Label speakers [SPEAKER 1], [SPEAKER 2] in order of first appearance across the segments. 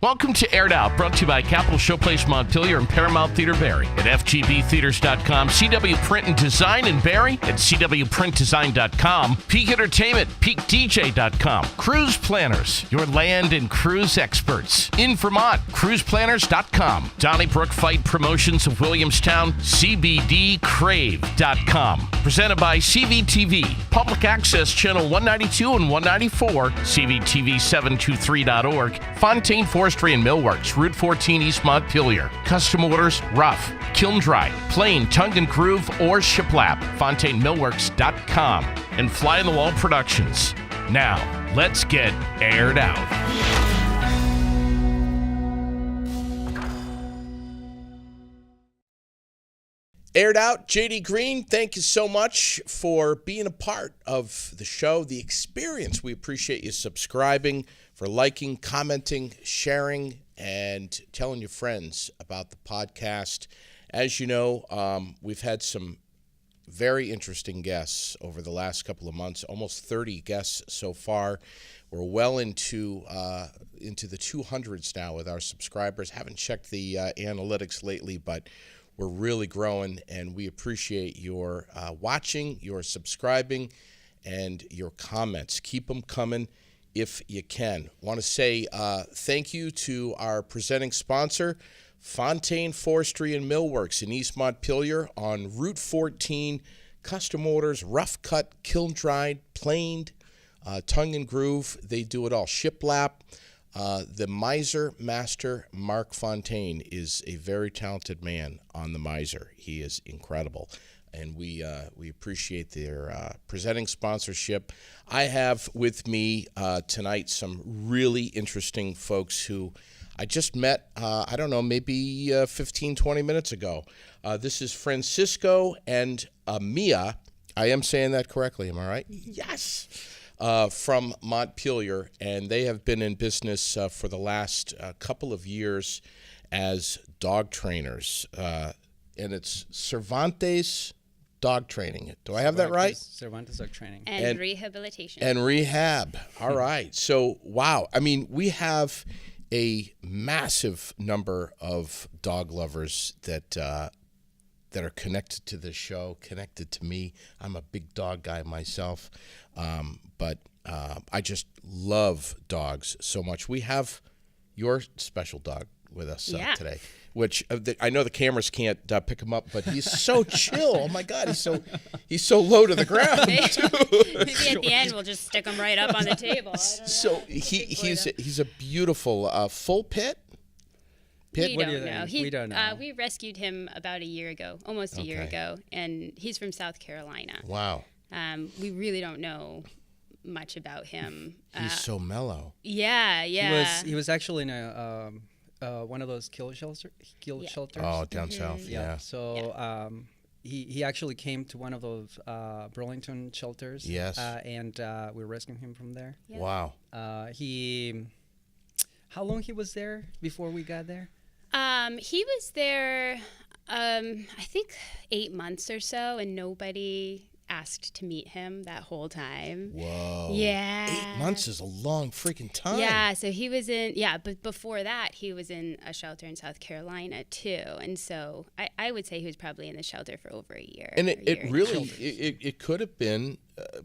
[SPEAKER 1] Welcome to Aired Out, brought to you by Capitol Showplace Montpelier and Paramount Theater Barrie at FGBtheaters.com, CW Print and Design in Barrie at CWPrintDesign.com, Peak Entertainment, PeakDJ.com, Cruise Planners, your land and cruise experts. In Vermont, CruisePlanners.com, Donnybrook Fight Promotions of Williamstown, CBDCrave.com. Presented by CVTV, Public Access Channel 192 and 194, CVTV723.org, Fontaine Forestry Millworks, Route 14 East Montpelier. Custom orders, rough, kiln dry, plain, tongue and groove, or shiplap. FontaineMillworks.com and Fly on the Wall Productions. Now, let's get aired out. Aired Out, JD Green, thank you so much for being a part of the show, the experience. We appreciate you subscribing, for liking, commenting, sharing, and telling your friends about the podcast. As you know, we've had some very interesting guests over the last couple of months, almost 30 guests so far. We're well into the 200s now with our subscribers. Haven't checked the analytics lately, but we're really growing, and we appreciate your watching, your subscribing, and your comments. Keep them coming if you can. Want to say thank you to our presenting sponsor, Fontaine Forestry and Millworks in East Montpelier on Route 14. Custom orders, rough cut, kiln dried, planed, tongue and groove. They do it all. Shiplap. The Miser Master, Mark Fontaine, is a very talented man on the Miser. He is incredible, and we appreciate their presenting sponsorship. I have with me tonight some really interesting folks who I just met, maybe 15, 20 minutes ago. This is Francisco and Mia. I am saying that correctly, am I right? Yes. From Montpelier, and they have been in business for the last couple of years as dog trainers. And it's Cervantes Dog Training. Do I have that right?
[SPEAKER 2] Cervantes Dog Training.
[SPEAKER 3] And rehabilitation.
[SPEAKER 1] And rehab. All right. So, wow. I mean, we have a massive number of dog lovers that are connected to this show, connected to me. I'm a big dog guy myself, but I just love dogs so much. We have your special dog with us today, which I know the cameras can't pick him up, but he's so chill. Oh my God, he's so low to the ground.
[SPEAKER 3] Maybe at the end we'll just stick him right up on the table. I don't know.
[SPEAKER 1] So he's a beautiful full pit.
[SPEAKER 3] We don't know.
[SPEAKER 2] We don't know.
[SPEAKER 3] We rescued him about a year ago, almost a year ago, and he's from South Carolina.
[SPEAKER 1] Wow.
[SPEAKER 3] We really don't know much about him.
[SPEAKER 1] He's so mellow.
[SPEAKER 3] Yeah.
[SPEAKER 2] He was actually in one of those kill shelters.
[SPEAKER 1] Oh, down south. Yeah.
[SPEAKER 2] So he actually came to one of those Burlington shelters.
[SPEAKER 1] Yes.
[SPEAKER 2] And we rescued him from there.
[SPEAKER 3] Yeah.
[SPEAKER 1] Wow.
[SPEAKER 2] How long he was there before we got there?
[SPEAKER 3] He was there, I think 8 months or so, and nobody asked to meet him that whole time.
[SPEAKER 1] Whoa.
[SPEAKER 3] Yeah.
[SPEAKER 1] 8 months is a long freaking time.
[SPEAKER 3] Yeah, so he was but before that, he was in a shelter in South Carolina, too. And so I would say he was probably in the shelter for over a year.
[SPEAKER 1] And it really could have been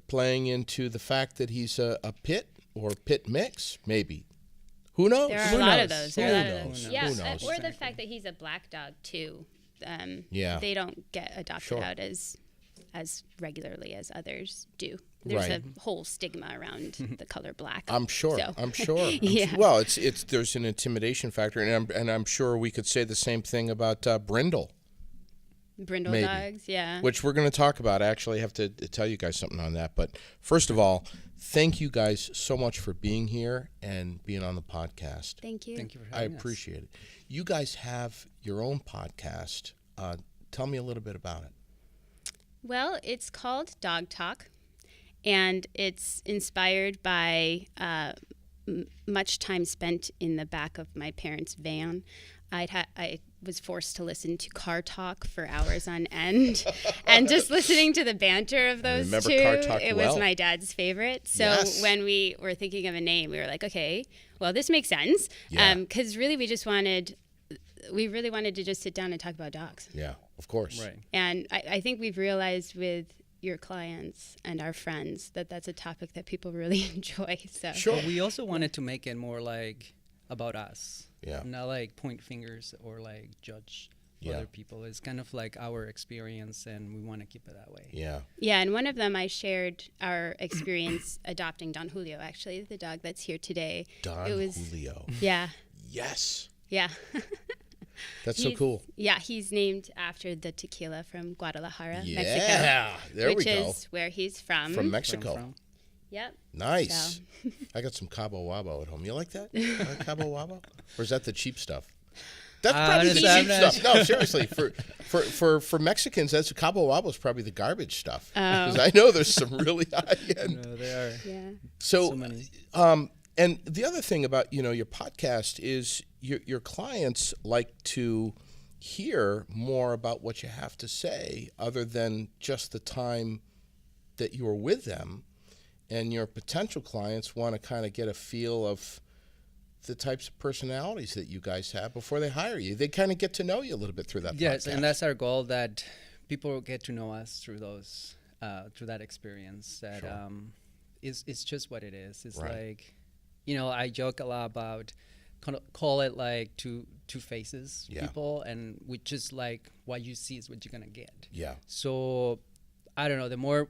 [SPEAKER 1] playing into the fact that he's a pit or pit mix, maybe. Who knows?
[SPEAKER 3] There are a lot of those.
[SPEAKER 1] Who knows?
[SPEAKER 3] Yeah,
[SPEAKER 1] Who knows?
[SPEAKER 3] or the fact that he's a black dog, too. They don't get adopted out as regularly as others do. There's a whole stigma around the color black.
[SPEAKER 1] I'm sure.
[SPEAKER 3] So.
[SPEAKER 1] I'm sure.
[SPEAKER 3] Yeah.
[SPEAKER 1] Well, it's there's an intimidation factor, and I'm sure we could say the same thing about Brindle.
[SPEAKER 3] Brindle
[SPEAKER 1] maybe.
[SPEAKER 3] dogs, yeah.
[SPEAKER 1] Which we're going to talk about. I actually have to tell you guys something on that. But first of all, thank you guys so much for being here and being on the podcast.
[SPEAKER 3] Thank you.
[SPEAKER 2] Thank you for having us.
[SPEAKER 1] I appreciate it. You guys have your own podcast. Tell me a little bit about it.
[SPEAKER 3] Well, it's called Dog Talk, and it's inspired by much time spent in the back of my parents' van. I was forced to listen to car talk for hours on end. And just listening to the banter of those two, it was my dad's favorite. So when we were thinking of a name, we were like, okay, well, this makes sense. Because really we really wanted to just sit down and talk about dogs.
[SPEAKER 1] Yeah, of course.
[SPEAKER 2] Right.
[SPEAKER 3] And I think we've realized with your clients and our friends that that's a topic that people really enjoy. So
[SPEAKER 2] sure. But we also wanted to make it more like about us.
[SPEAKER 1] Yeah.
[SPEAKER 2] Not like point fingers or like judge other people. It's kind of like our experience, and we want to keep it that way.
[SPEAKER 1] Yeah.
[SPEAKER 3] Yeah, and one of them I shared our experience adopting Don Julio, actually, the dog that's here today.
[SPEAKER 1] Julio.
[SPEAKER 3] Yeah.
[SPEAKER 1] Yes.
[SPEAKER 3] Yeah.
[SPEAKER 1] That's so cool.
[SPEAKER 3] Yeah, he's named after the tequila from Guadalajara, Mexico.
[SPEAKER 1] Yeah, there we go.
[SPEAKER 3] Which is where he's from.
[SPEAKER 1] From Mexico.
[SPEAKER 3] Yep.
[SPEAKER 1] Nice. So. I got some Cabo Wabo at home. You like that? Like Cabo Wabo? Or is that the cheap stuff? That's probably the cheap stuff. No, seriously. For Mexicans, that's Cabo Wabo is probably the garbage stuff. Because I know there's some really high end.
[SPEAKER 2] No, they are.
[SPEAKER 3] Yeah.
[SPEAKER 2] So many.
[SPEAKER 1] And the other thing about your podcast is your clients like to hear more about what you have to say, other than just the time that you were with them. And your potential clients want to kind of get a feel of the types of personalities that you guys have before they hire you. They kind of get to know you a little bit through that
[SPEAKER 2] Yes,
[SPEAKER 1] podcast.
[SPEAKER 2] And that's our goal, that people get to know us through those, through that experience. That it's just what it is. It's like, I joke a lot about, call it like two faces people, and we just like what you see is what you're gonna get. Yeah. So I don't know. The more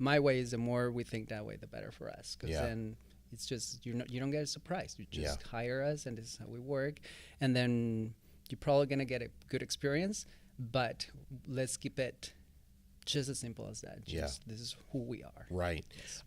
[SPEAKER 2] my way is the more we think that way, the better for us. Because then it's just you don't get a surprise. You just hire us, and this is how we work. And then you're probably gonna get a good experience. But let's keep it just as simple as that. This is who we are. Right.
[SPEAKER 1] Yes.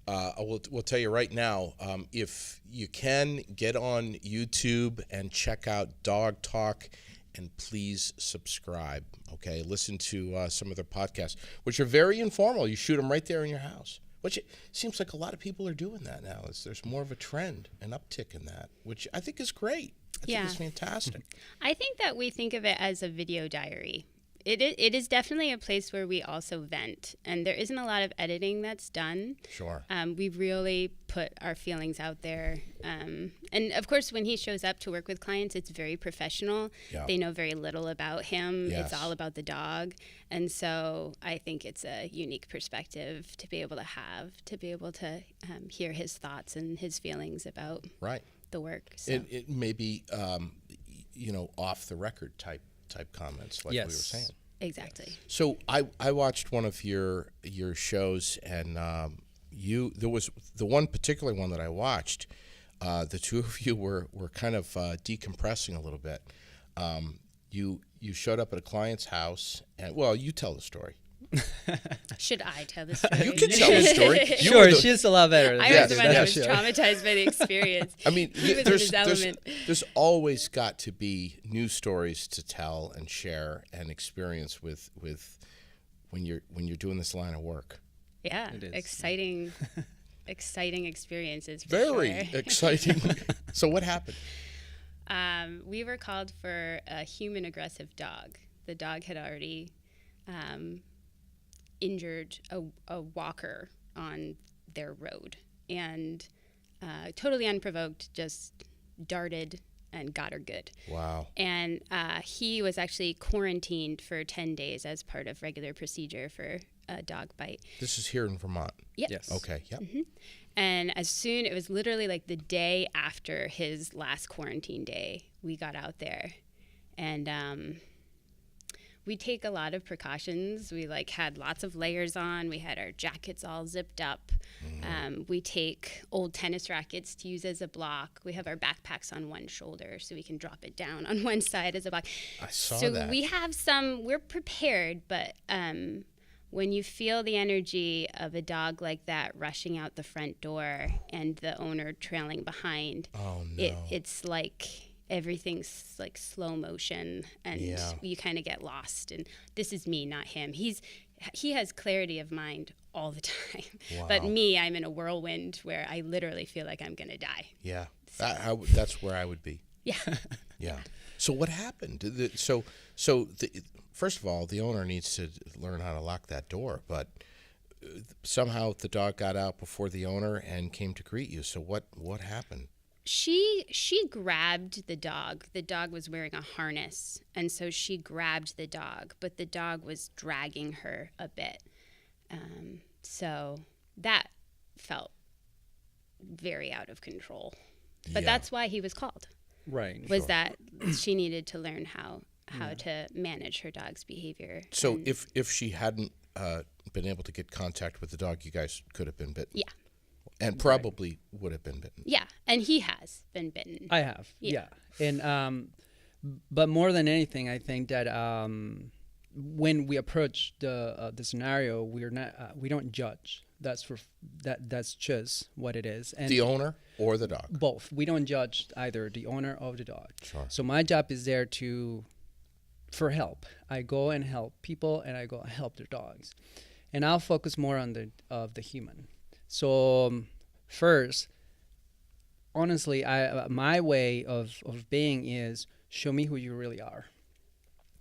[SPEAKER 1] We'll tell you right now, if you can, get on YouTube and check out Dog Talk, and please subscribe. Okay, listen to some of their podcasts, which are very informal. You shoot them right there in your house, which it seems like a lot of people are doing that now. There's more of a trend, an uptick in that, which I think is great. I think it's fantastic.
[SPEAKER 3] I think that we think of it as a video diary. It is definitely a place where we also vent, and there isn't a lot of editing that's done.
[SPEAKER 1] Sure.
[SPEAKER 3] We really put our feelings out there. And of course, when he shows up to work with clients, it's very professional. Yeah. They know very little about him. Yes. It's all about the dog. And so I think it's a unique perspective to be able to hear his thoughts and his feelings about the work. So.
[SPEAKER 1] It may be, off the record type comments, like we were saying.
[SPEAKER 3] Exactly.
[SPEAKER 1] So I watched one of your shows, and there was the one particular one that I watched. The two of you were kind of decompressing a little bit. You showed up at a client's house, and you tell the story.
[SPEAKER 3] Should I tell the story?
[SPEAKER 1] You can tell the story.
[SPEAKER 2] Sure, she's a lot better.
[SPEAKER 3] I was the one that was traumatized by the experience.
[SPEAKER 1] I mean, there's always got to be new stories to tell and share and experience with when you're doing this line of work.
[SPEAKER 3] Yeah, exciting experiences.
[SPEAKER 1] Very exciting. So what happened?
[SPEAKER 3] We were called for a human aggressive dog. The dog had already injured a walker on their road, and totally unprovoked, just darted and got her good. Wow. And he was actually quarantined for 10 days as part of regular procedure for a dog bite.
[SPEAKER 1] This is here in Vermont?
[SPEAKER 3] Yep.
[SPEAKER 1] Yes. Okay, yep.
[SPEAKER 3] Mm-hmm. And it was literally like the day after his last quarantine day, we got out there, and we take a lot of precautions. We had lots of layers on. We had our jackets all zipped up. Mm-hmm. We take old tennis rackets to use as a block. We have our backpacks on one shoulder so we can drop it down on one side as a block.
[SPEAKER 1] I saw that.
[SPEAKER 3] So we're prepared, but when you feel the energy of a dog like that rushing out the front door and the owner trailing behind, it's like everything's like slow motion, and you kind of get lost. And this is me, not him. He has clarity of mind all the time. Wow. But me, I'm in a whirlwind where I literally feel like I'm going to die.
[SPEAKER 1] Yeah, so. That's where I would be.
[SPEAKER 3] Yeah.
[SPEAKER 1] Yeah. So what happened? First of all, the owner needs to learn how to lock that door, but somehow the dog got out before the owner and came to greet you. So what happened?
[SPEAKER 3] She grabbed the dog. The dog was wearing a harness, and so she grabbed the dog, but the dog was dragging her a bit. So that felt very out of control. But that's why he was called.
[SPEAKER 2] Right.
[SPEAKER 3] Was that she needed to learn how to manage her dog's behavior.
[SPEAKER 1] So if she hadn't been able to get contact with the dog, you guys could have been bitten.
[SPEAKER 3] Yeah.
[SPEAKER 1] And probably would have been bitten.
[SPEAKER 3] Yeah, and he has been bitten.
[SPEAKER 2] I have. Yeah. And but more than anything, I think that when we approach the scenario, we don't judge. That's just what it is. And
[SPEAKER 1] the owner or the dog?
[SPEAKER 2] Both. We don't judge either the owner or the dog.
[SPEAKER 1] Sure.
[SPEAKER 2] So my job is there for help. I go and help people, and I go and help their dogs, and I'll focus more on the human. So first, honestly, my way of being is show me who you really are.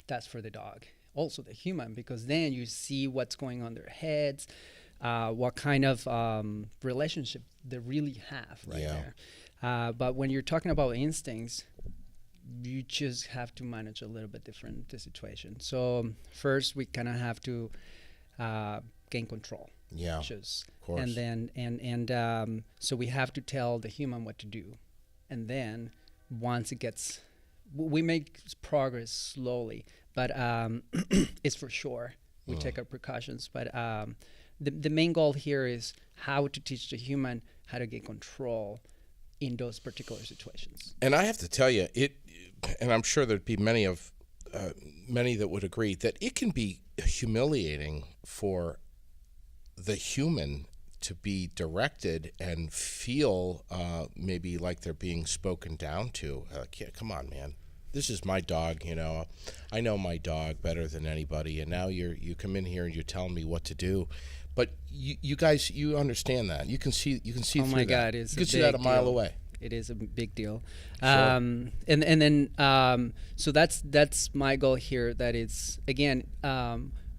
[SPEAKER 2] That's for the dog. Also the human, because then you see what's going on in their heads, what kind of relationship they really have there. But when you're talking about instincts, you just have to manage a little bit different the situation. So first, we kind of have to gain control.
[SPEAKER 1] Yeah,
[SPEAKER 2] just,
[SPEAKER 1] of course.
[SPEAKER 2] And then so we have to tell the human what to do, and then once we make progress slowly, but it's for sure. We take our precautions, but the main goal here is how to teach the human how to get control in those particular situations.
[SPEAKER 1] And I have to tell you, and I'm sure there'd be many that would agree that it can be humiliating for the human to be directed and feel maybe like they're being spoken down to. Come on, man. This is my dog, I know my dog better than anybody, and now you come in here and you're telling me what to do. But you guys, you understand that. You can see
[SPEAKER 2] oh
[SPEAKER 1] through
[SPEAKER 2] my
[SPEAKER 1] that.
[SPEAKER 2] God, it's
[SPEAKER 1] you can see that a mile away.
[SPEAKER 2] It is a big deal.
[SPEAKER 1] Sure.
[SPEAKER 2] And then so that's my goal here. That it's, again,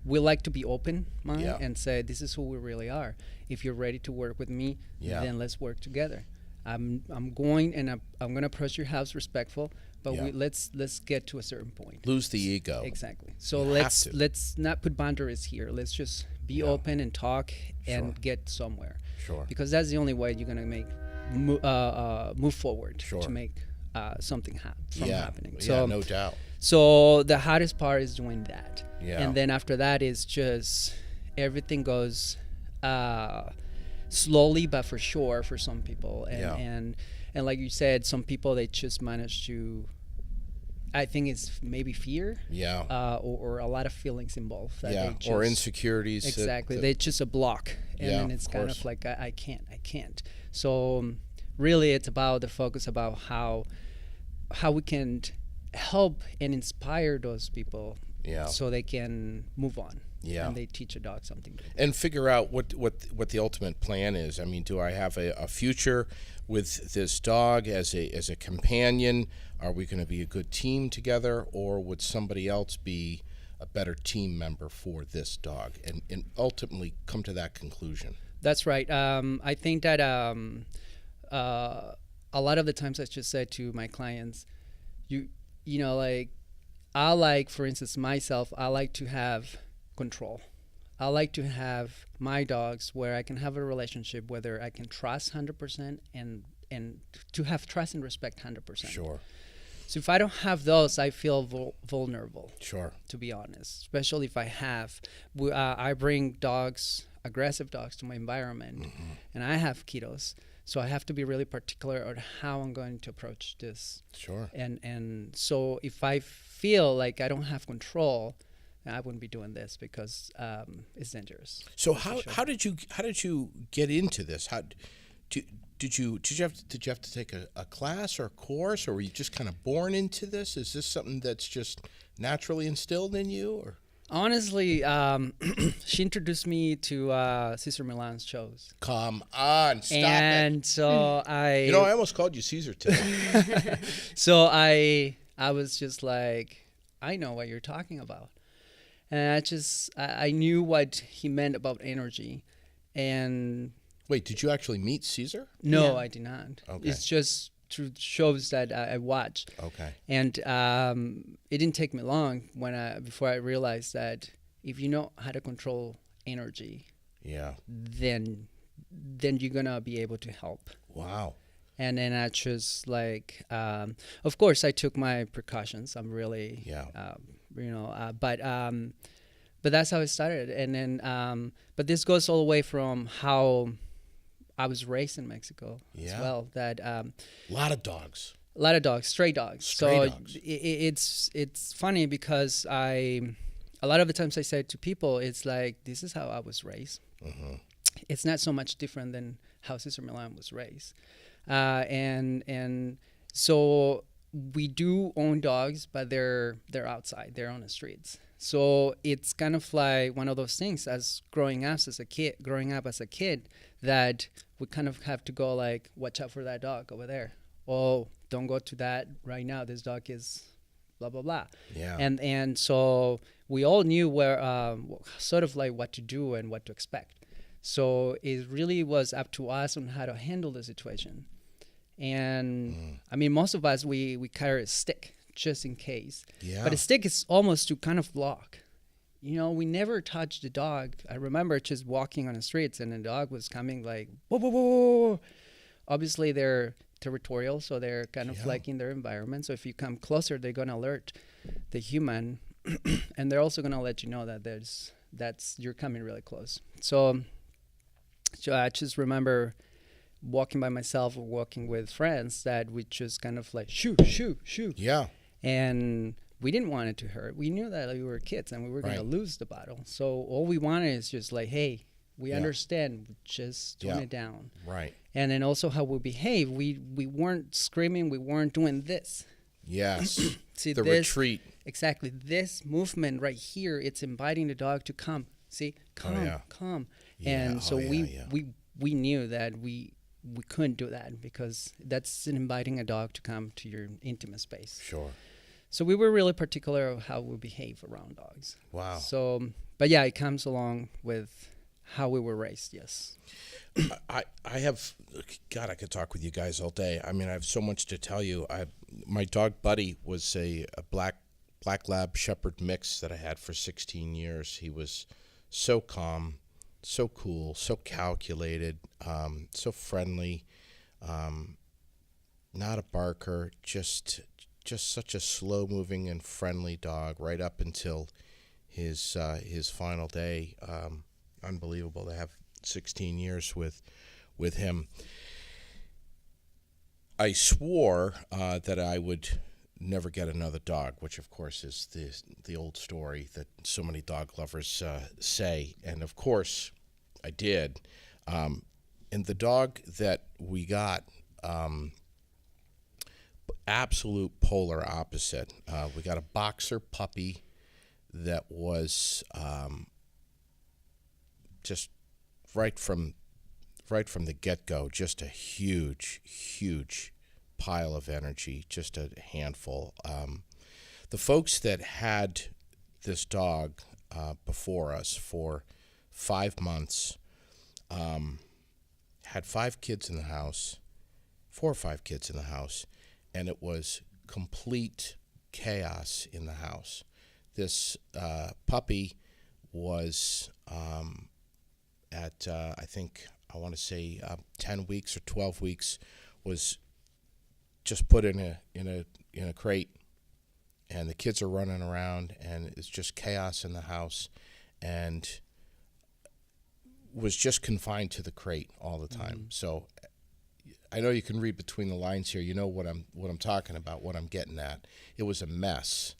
[SPEAKER 2] we like to be open minded and say, this is who we really are. If you're ready to work with me, then let's work together. I'm going to approach your house respectful, but let's get to a certain point.
[SPEAKER 1] Lose the ego.
[SPEAKER 2] Exactly. So let's not put boundaries here. Let's just be open and talk and get somewhere.
[SPEAKER 1] Sure.
[SPEAKER 2] Because that's the only way you're gonna make move forward to make something happening. So
[SPEAKER 1] no doubt.
[SPEAKER 2] So the hardest part is doing that.
[SPEAKER 1] Yeah.
[SPEAKER 2] And then after that is just everything goes slowly, but for sure for some people. And like you said, some people, they just manage to, I think it's maybe fear. Or a lot of feelings involved. That
[SPEAKER 1] or insecurities.
[SPEAKER 2] Exactly. They just a block. And then it's kind of like, I can't. So really it's about the focus about how we can help and inspire those people so they can move on. And they teach a dog something good.
[SPEAKER 1] And figure out what the ultimate plan is. I mean, do I have a future with this dog as a companion? Are we going to be a good team together, or would somebody else be a better team member for this dog? And ultimately come to that conclusion. That's
[SPEAKER 2] right. I think that a lot of the times I just said to my clients, like, for instance, myself, I like to have control. I like to have my dogs where I can have a relationship, whether I can trust 100% and to have trust and respect 100%.
[SPEAKER 1] Sure.
[SPEAKER 2] So if I don't have those, I feel vulnerable.
[SPEAKER 1] Sure.
[SPEAKER 2] To be honest, especially if I bring aggressive dogs to my environment, and I have kiddos. So I have to be really particular on how I'm going to approach this. Sure. And so if I feel like I don't have control, I wouldn't be doing this because it's dangerous.
[SPEAKER 1] So how did you get into this? Did you have to take a class or a course, or were you just kind of born into this? Is this something that's just naturally instilled in you, or?
[SPEAKER 2] Honestly, she introduced me to Cesar Millan's shows.
[SPEAKER 1] Come on, stop it.
[SPEAKER 2] And so I
[SPEAKER 1] almost called you Caesar today.
[SPEAKER 2] So I I was just like, I know what you're talking about. And I knew what he meant about energy. And
[SPEAKER 1] Wait, did you actually meet Caesar?
[SPEAKER 2] no,
[SPEAKER 3] Yeah.
[SPEAKER 2] I did not.
[SPEAKER 1] Okay.
[SPEAKER 2] It's just through shows that I watched.
[SPEAKER 1] Okay.
[SPEAKER 2] And it didn't take me long before I realized that if you know how to control energy,
[SPEAKER 1] Yeah.
[SPEAKER 2] then you're gonna be able to help.
[SPEAKER 1] Wow.
[SPEAKER 2] And then I just like, of course, I took my precautions. I'm really, but that's how it started. And then, but this goes all the way from how I was raised in Mexico as well. That
[SPEAKER 1] A lot of dogs.
[SPEAKER 2] a lot of dogs, stray dogs.
[SPEAKER 1] Stray dogs.
[SPEAKER 2] It's funny because a lot of the times I say to people, it's like, this is how I was raised.
[SPEAKER 1] Mm-hmm.
[SPEAKER 2] It's not so much different than how Cesar Millan was raised. And so we do own dogs, but they're outside, they're on the streets. So it's kind of like one of those things as growing up as a kid, that we kind of have to go like, watch out for that dog over there. Oh, don't go to that right now. This dog is blah, blah, blah.
[SPEAKER 1] Yeah.
[SPEAKER 2] And so we all knew where, sort of like what to do and what to expect. So it really was up to us on how to handle the situation. And I mean, most of us, we carry a stick just in case.
[SPEAKER 1] Yeah.
[SPEAKER 2] But a stick is almost to kind of block. You know, we never touched the dog. I remember just walking on the streets and the dog was coming like, whoa, whoa, whoa. Obviously, they're territorial, so they're kind of like in their environment. So if you come closer, they're going to alert the human. And they're also going to let you know that you're coming really close. So I just remember walking by myself or walking with friends that we just kind of like shoot.
[SPEAKER 1] Yeah.
[SPEAKER 2] And we didn't want it to hurt. We knew that we were kids and we were going to lose the battle. So all we wanted is just like, hey, we understand, just tone it down.
[SPEAKER 1] Right.
[SPEAKER 2] And then also how we behave. We weren't screaming. We weren't doing this.
[SPEAKER 1] Yes.
[SPEAKER 2] See,
[SPEAKER 1] the
[SPEAKER 2] this,
[SPEAKER 1] retreat.
[SPEAKER 2] Exactly. This movement right here, it's inviting the dog to come. See, come.
[SPEAKER 1] Yeah.
[SPEAKER 2] And so we knew that we couldn't do that because that's inviting a dog to come to your intimate space.
[SPEAKER 1] Sure.
[SPEAKER 2] So we were really particular of how we behave around dogs.
[SPEAKER 1] Wow.
[SPEAKER 2] So, but yeah, it comes along with how we were raised. Yes.
[SPEAKER 1] I have, God, I could talk with you guys all day. I mean, I have so much to tell you. My dog Buddy was a black lab shepherd mix that I had for 16 years. He was so calm, so cool, so calculated, so friendly, not a barker, just such a slow-moving and friendly dog right up until his final day. Unbelievable to have 16 years with him. I swore that I would never get another dog, which of course is the old story that so many dog lovers say, and of course I did. And the dog that we got, absolute polar opposite. We got a boxer puppy that was just right from the get-go, just a huge pile of energy, just a handful. The folks that had this dog before us for 5 months had 5 kids in the house, 4 or 5 kids in the house, and it was complete chaos in the house. This puppy was at I think I want to say 10 weeks or 12 weeks, was just put in a crate, and the kids are running around, and it's just chaos in the house, and was just confined to the crate all the time. Mm-hmm. So I know you can read between the lines here. You know what I'm talking about, what I'm getting at. It was a mess,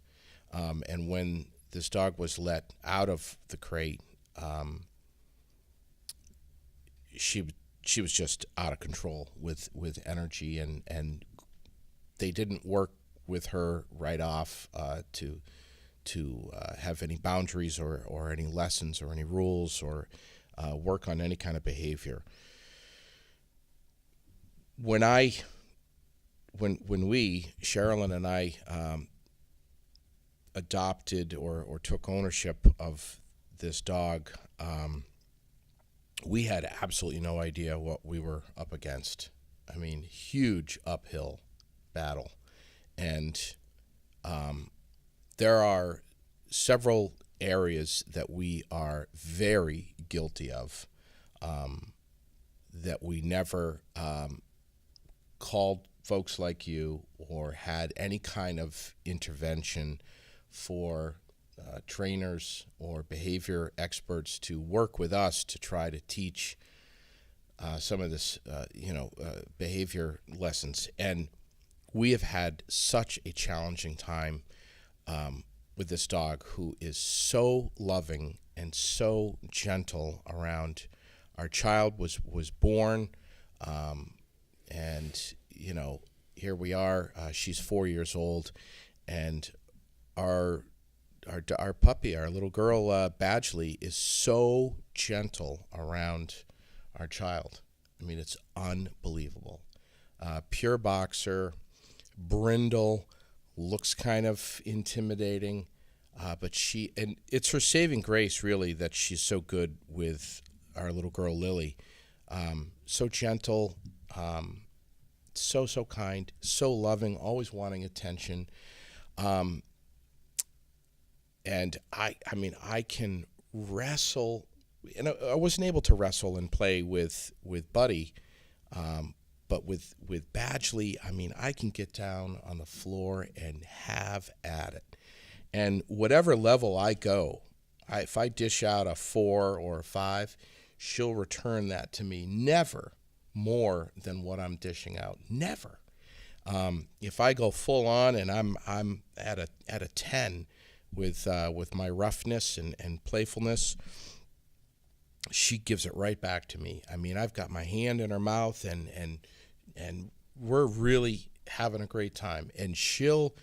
[SPEAKER 1] and when this dog was let out of the crate, she was just out of control with energy, and they didn't work with her right off to have any boundaries or any lessons or any rules or work on any kind of behavior. When I when Sherilyn and I, adopted or took ownership of this dog, we had absolutely no idea what we were up against. I mean, huge uphill battle. And there are several areas that we are very guilty of, that we never called folks like you or had any kind of intervention for trainers or behavior experts to work with us to try to teach some of this, behavior lessons. And we have had such a challenging time with this dog, who is so loving and so gentle around. Our child was born, and here we are. She's 4 years old, and our puppy, our little girl, Badgley, is so gentle around our child. I mean, it's unbelievable. Pure boxer, brindle, looks kind of intimidating, but and it's her saving grace, really, that she's so good with our little girl, Lily. So gentle, so kind, so loving, always wanting attention. And I mean, I can wrestle, and I wasn't able to wrestle and play with Buddy, but with Badgley, I mean, I can get down on the floor and have at it. And whatever level I go, if I dish out a 4 or a 5, she'll return that to me. Never more than what I'm dishing out. Never. If I go full on and I'm at a 10 with my roughness and playfulness, she gives it right back to me. I mean, I've got my hand in her mouth, and we're really having a great time. And she'll,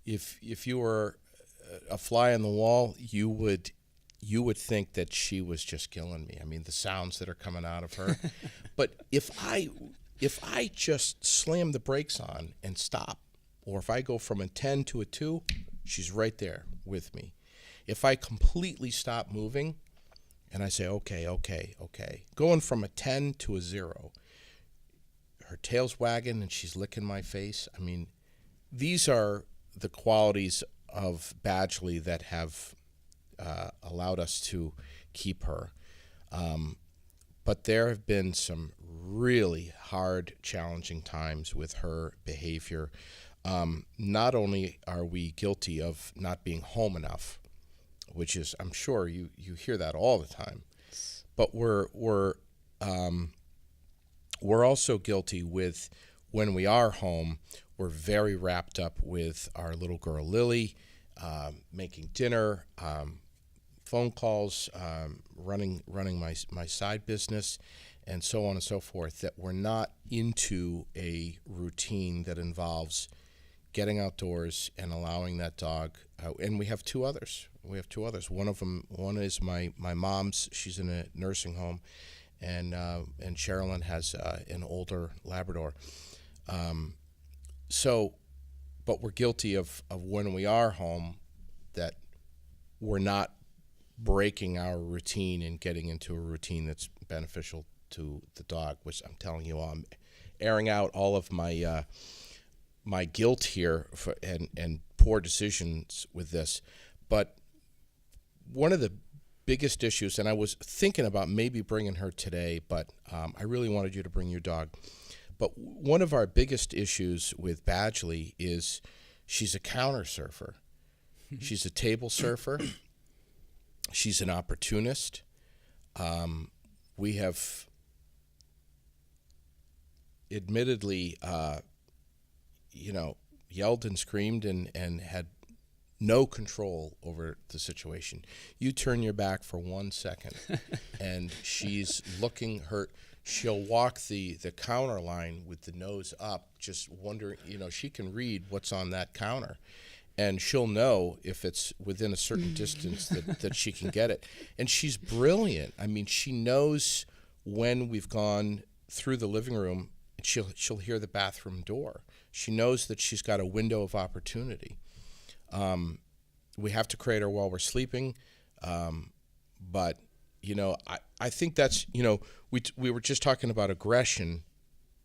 [SPEAKER 1] if you were a fly on the wall, you would think that she was just killing me. I mean, the sounds that are coming out of her. But if I just slam the brakes on and stop, or if I go from a 10 to a 2, she's right there with me. If I completely stop moving and I say, okay, going from a 10 to a 0, her tail's wagging and she's licking my face. I mean, these are the qualities of Badgley that have allowed us to keep her. But there have been some really hard, challenging times with her behavior. Not only are we guilty of not being home enough, which is, I'm sure you hear that all the time, but we're also guilty with, when we are home, we're very wrapped up with our little girl Lily, making dinner, phone calls, running my side business, and so on and so forth, that we're not into a routine that involves getting outdoors and allowing that dog. And we have two others. One is my mom's. She's in a nursing home, and Sherilyn has an older Labrador. But we're guilty of when we are home that we're not breaking our routine and getting into a routine that's beneficial to the dog, which I'm telling you, I'm airing out all of my my guilt here and poor decisions with this. But one of the biggest issues, and I was thinking about maybe bringing her today, but I really wanted you to bring your dog. But one of our biggest issues with Badgley is she's a counter surfer. She's a table surfer. She's an opportunist. We have admittedly, yelled and screamed and had no control over the situation. You turn your back for 1 second, and she's looking hurt. She'll walk the counter line with the nose up, just wondering, she can read what's on that counter. And she'll know if it's within a certain distance that she can get it. And she's brilliant. I mean, she knows when we've gone through the living room and she'll hear the bathroom door. She knows that she's got a window of opportunity. We have to create her while we're sleeping, but I think that's we were just talking about aggression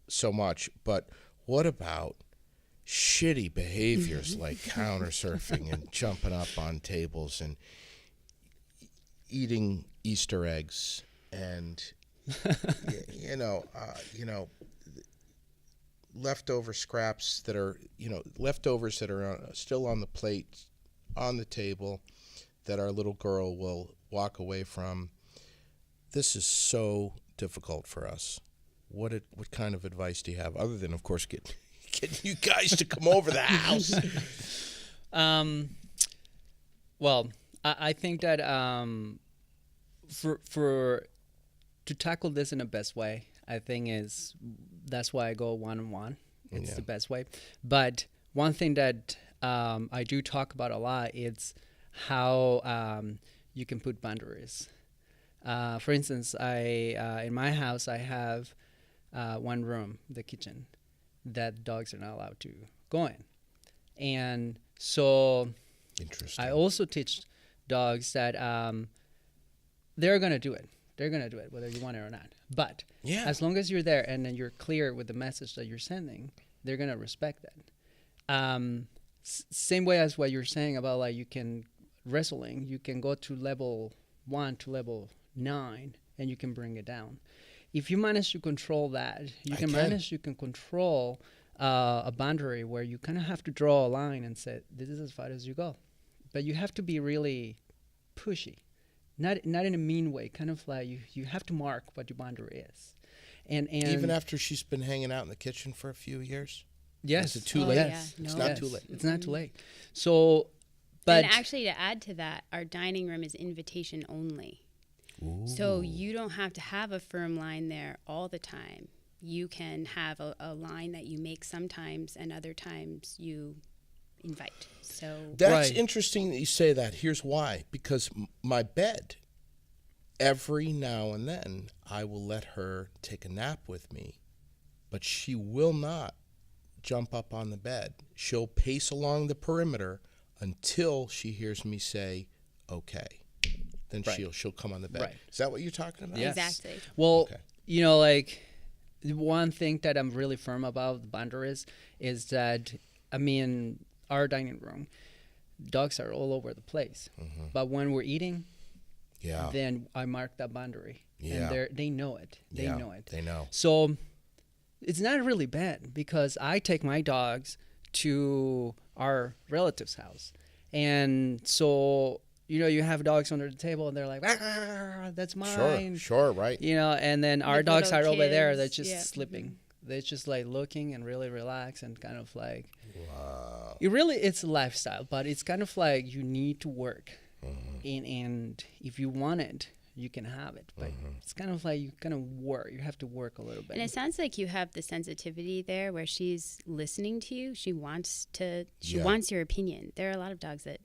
[SPEAKER 1] so much, but what about shitty behaviors like counter surfing and jumping up on tables and eating Easter eggs and leftover scraps that are leftovers that are still on the plate on the table that our little girl will walk away from. This is so difficult for us. What kind of advice do you have, other than, of course, getting you guys to come over the house?
[SPEAKER 2] Well, I think that for to tackle this in the best way, I think that's why I go one-on-one. It's the best way. But one thing that I do talk about a lot is how you can put boundaries. For instance, in my house, I have one room, the kitchen, that dogs are not allowed to go in. And so I also teach dogs that they're going to do it. They're going to do it, whether you want it or not. But as long as you're there and then you're clear with the message that you're sending, they're going to respect that. Same way as what you're saying about, like, you can wrestling, you can go to level 1 to level 9 and you can bring it down. If you manage to control that, you can control a boundary where you kind of have to draw a line and say, this is as far as you go. But you have to be really pushy, not in a mean way, kind of like you have to mark what your boundary is. And
[SPEAKER 1] even after she's been hanging out in the kitchen for a few years?
[SPEAKER 2] Yes.
[SPEAKER 1] Is it too late?
[SPEAKER 2] Yes.
[SPEAKER 1] No. It's not too late.
[SPEAKER 2] It's not too late. So, but
[SPEAKER 3] and actually, to add to that, our dining room is invitation only. Ooh. So you don't have to have a firm line there all the time. You can have a line that you make sometimes, and other times you invite. So
[SPEAKER 1] that's interesting that you say that. Here's why. Because my bed, every now and then, I will let her take a nap with me, but she will not jump up on the bed. She'll pace along the perimeter until she hears me say, okay. Then she'll come on the bed. Right. Is that what you're talking about?
[SPEAKER 3] Yes. Exactly.
[SPEAKER 2] Well, like, one thing that I'm really firm about the boundaries is that, our dining room, dogs are all over the place. Mm-hmm. But when we're eating, then I mark that boundary. Yeah. And they know it. They know it.
[SPEAKER 1] They know.
[SPEAKER 2] So it's not really bad, because I take my dogs to our relative's house. And so, you have dogs under the table and they're like, that's mine.
[SPEAKER 1] Sure, right.
[SPEAKER 2] And then our dogs are over there. They're just sleeping. Mm-hmm. They're just like looking and really relax and kind of like, wow. It's a lifestyle, but it's kind of like you need to work. Mm-hmm. And if you want it, you can have it. But it's kind of like you kind of work. You have to work a little bit.
[SPEAKER 3] And it sounds like you have the sensitivity there where she's listening to you. She wants your opinion. There are a lot of dogs that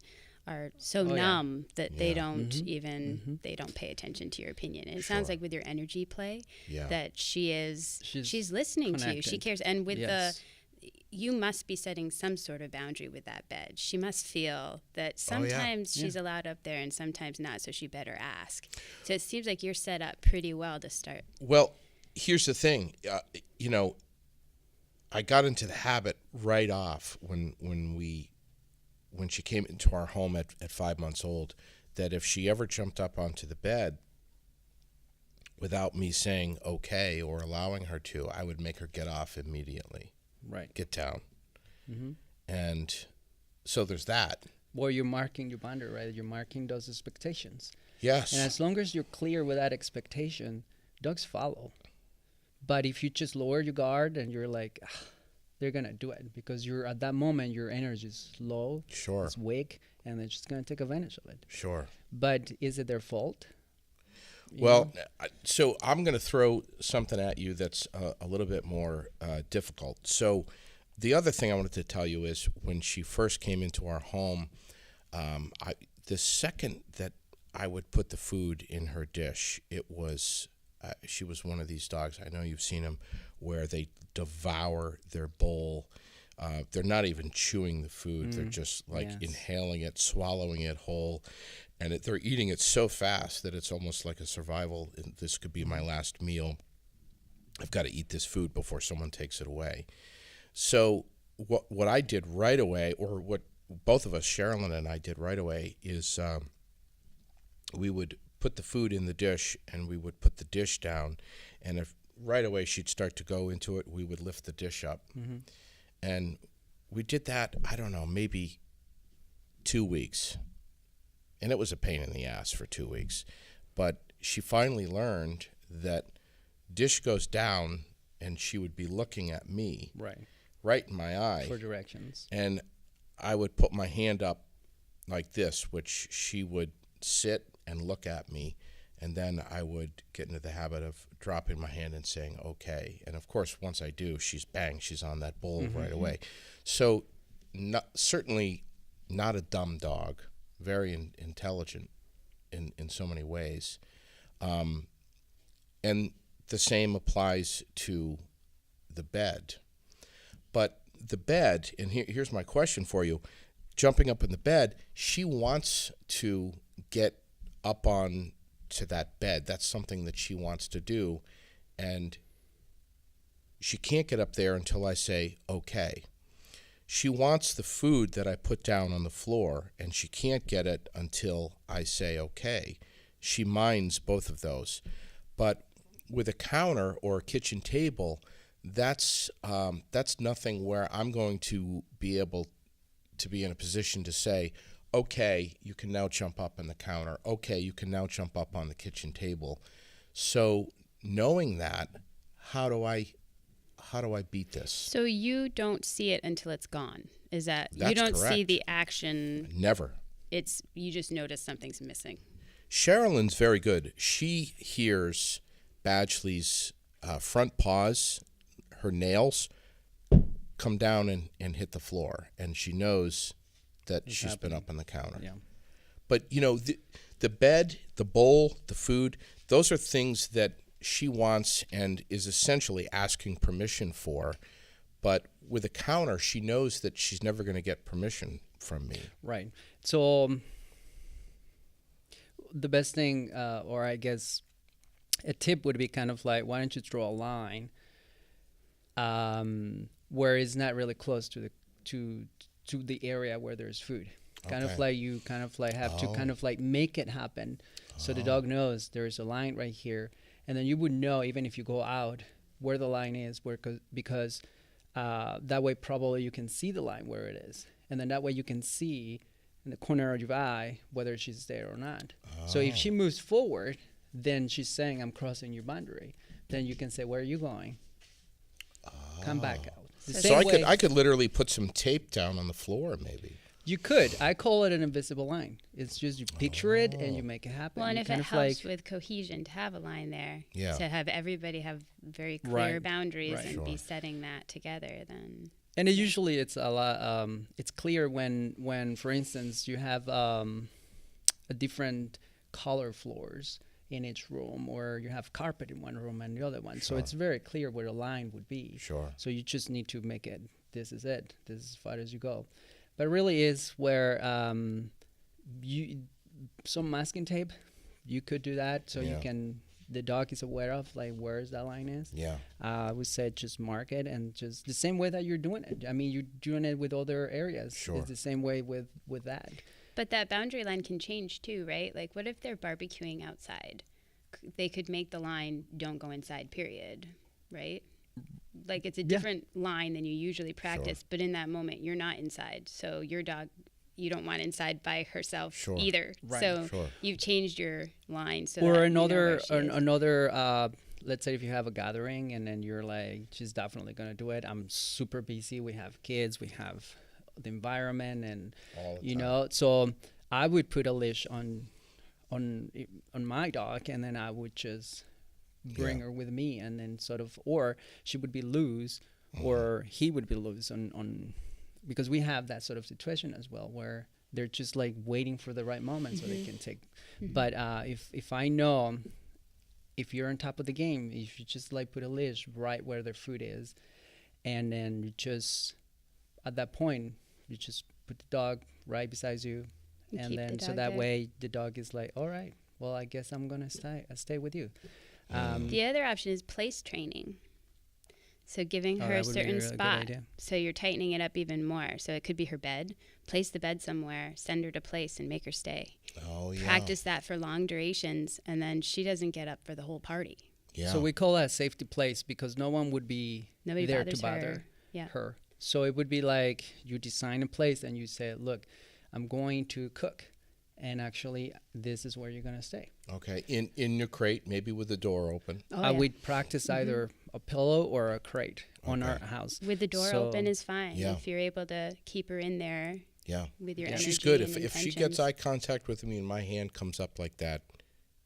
[SPEAKER 3] are so numb that they don't even they don't pay attention to your opinion. And it sounds like with your energy play that she's listening to you. She cares. And with you must be setting some sort of boundary with that bed. She must feel that sometimes she's allowed up there and sometimes not, so she better ask. So it seems like you're set up pretty well to start.
[SPEAKER 1] Well, here's the thing. I got into the habit right off when she came into our home at 5 months old, that if she ever jumped up onto the bed without me saying okay or allowing her to, I would make her get off immediately.
[SPEAKER 2] Right.
[SPEAKER 1] Get down. Mm-hmm. And so there's that.
[SPEAKER 2] Well, you're marking your boundary, right? You're marking those expectations.
[SPEAKER 1] Yes.
[SPEAKER 2] And as long as you're clear with that expectation, dogs follow. But if you just lower your guard and you're like, they're going to do it, because you're at that moment, your energy is low.
[SPEAKER 1] Sure.
[SPEAKER 2] It's weak, and they're just going to take advantage of it.
[SPEAKER 1] Sure.
[SPEAKER 2] But is it their fault?
[SPEAKER 1] Well, so I'm going to throw something at you that's a little bit more difficult. So the other thing I wanted to tell you is when she first came into our home, the second that I would put the food in her dish, it was she was one of these dogs. I know you've seen them where they devour their bowl. They're not even chewing the food. They're just like inhaling it, swallowing it whole. And they're eating it so fast that it's almost like a survival. This could be my last meal. I've got to eat this food before someone takes it away. So what I did right away, or what both of us, Sherilyn and I, did right away, is we would put the food in the dish and we would put the dish down. And if right away she'd start to go into it, we would lift the dish up. And we did that, I don't know, maybe 2 weeks. And it was a pain in the ass for 2 weeks. But she finally learned that dish goes down and she would be looking at me. Right in my eye.
[SPEAKER 2] For directions.
[SPEAKER 1] And I would put my hand up like this, which she would sit and look at me. And then I would get into the habit of dropping my hand and saying, okay. And of course, once I do, she's on that bowl right away. So certainly not a dumb dog, very intelligent in so many ways. And the same applies to the bed. But the bed, and here's my question for you, jumping up in the bed, she wants to get up on to that bed. That's something that she wants to do, and she can't get up there until I say okay. She wants the food that I put down on the floor, and she can't get it until I say okay. She minds both of those. But with a counter or a kitchen table, that's nothing where I'm going to be able to be in a position to say, okay, you can now jump up on the counter. Okay, you can now jump up on the kitchen table. So knowing that, how do I beat this?
[SPEAKER 3] So you don't see it until it's gone. Is that
[SPEAKER 1] That's
[SPEAKER 3] you don't
[SPEAKER 1] correct.
[SPEAKER 3] see the action?
[SPEAKER 1] Never.
[SPEAKER 3] You just notice something's missing.
[SPEAKER 1] Sherilyn's very good. She hears Badgley's front paws, her nails, come down and hit the floor, and she knows that she's been up on the counter. But, the bed, the bowl, the food, those are things that she wants and is essentially asking permission for. But with a counter, she knows that she's never going to get permission from me.
[SPEAKER 2] Right. So the best thing, or I guess a tip would be kind of like, why don't you draw a line where it's not really close to the area where there's food. Kind of like you kind of like have to kind of like make it happen. So the dog knows there's a line right here. And then you would know, even if you go out, where the line is, because that way probably you can see the line where it is. And then that way you can see in the corner of your eye whether she's there or not. So if she moves forward, then she's saying, I'm crossing your boundary. Then you can say, where are you going? Come back out.
[SPEAKER 1] So I could literally put some tape down on the floor, maybe.
[SPEAKER 2] You could. I call it an invisible line. It's just you picture it and you make it happen.
[SPEAKER 3] Well, and
[SPEAKER 2] you
[SPEAKER 3] if it helps with cohesion to have a line there, to have everybody have very clear boundaries and be setting that together, then.
[SPEAKER 2] And usually it's a lot. It's clear when, for instance, you have a different color floors in each room, or you have carpet in one room and the other one. So it's very clear where the line would be. So you just need to make it. This is it. This is as far as you go. But it really is where some masking tape, you could do that so you can, the dog is aware of like where that line is. I would say just mark it, and just the same way that you're doing it. I mean, you're doing it with other areas. It's the same way with that.
[SPEAKER 3] But that boundary line can change too, right? Like what if they're barbecuing outside? They could make the line, don't go inside, period, right? Like it's a different line than you usually practice, but in that moment you're not inside. So your dog, you don't want inside by herself either. So you've changed your line. So
[SPEAKER 2] or
[SPEAKER 3] that
[SPEAKER 2] another,
[SPEAKER 3] you know
[SPEAKER 2] another. Let's say if you have a gathering and then you're like, she's definitely gonna do it. I'm super busy. We have kids. We have the environment, and you know. So I would put a leash on my dog, and then I would just bring her with me, and then sort of, or she would be loose, or he would be loose on because we have that sort of situation as well where they're just like waiting for the right moment so they can take. But if I know if you're on top of the game, if you just like put a leash right where their food is, and then you just, at that point, you just put the dog right beside you, and then so that way the dog is like, all right, well, I guess I'm gonna stay with you.
[SPEAKER 3] The other option is place training. So giving her a certain spot. So you're tightening it up even more. So it could be her bed. Place the bed somewhere, send her to place, and make her stay.
[SPEAKER 1] Oh, yeah.
[SPEAKER 3] Practice that for long durations, and then she doesn't get up for the whole party.
[SPEAKER 1] Yeah.
[SPEAKER 2] So we call that a safety place because no one would be there to bother her. So it would be like you design a place and you say, look, I'm going to cook. And actually, this is where you're going to stay.
[SPEAKER 1] Okay. In your crate, maybe with the door open.
[SPEAKER 2] We'd practice either a pillow or a crate on our house.
[SPEAKER 3] With the door open is fine. Yeah. If you're able to keep her in there with your energy.
[SPEAKER 1] She's good.
[SPEAKER 3] And
[SPEAKER 1] if she gets eye contact with me and my hand comes up like that,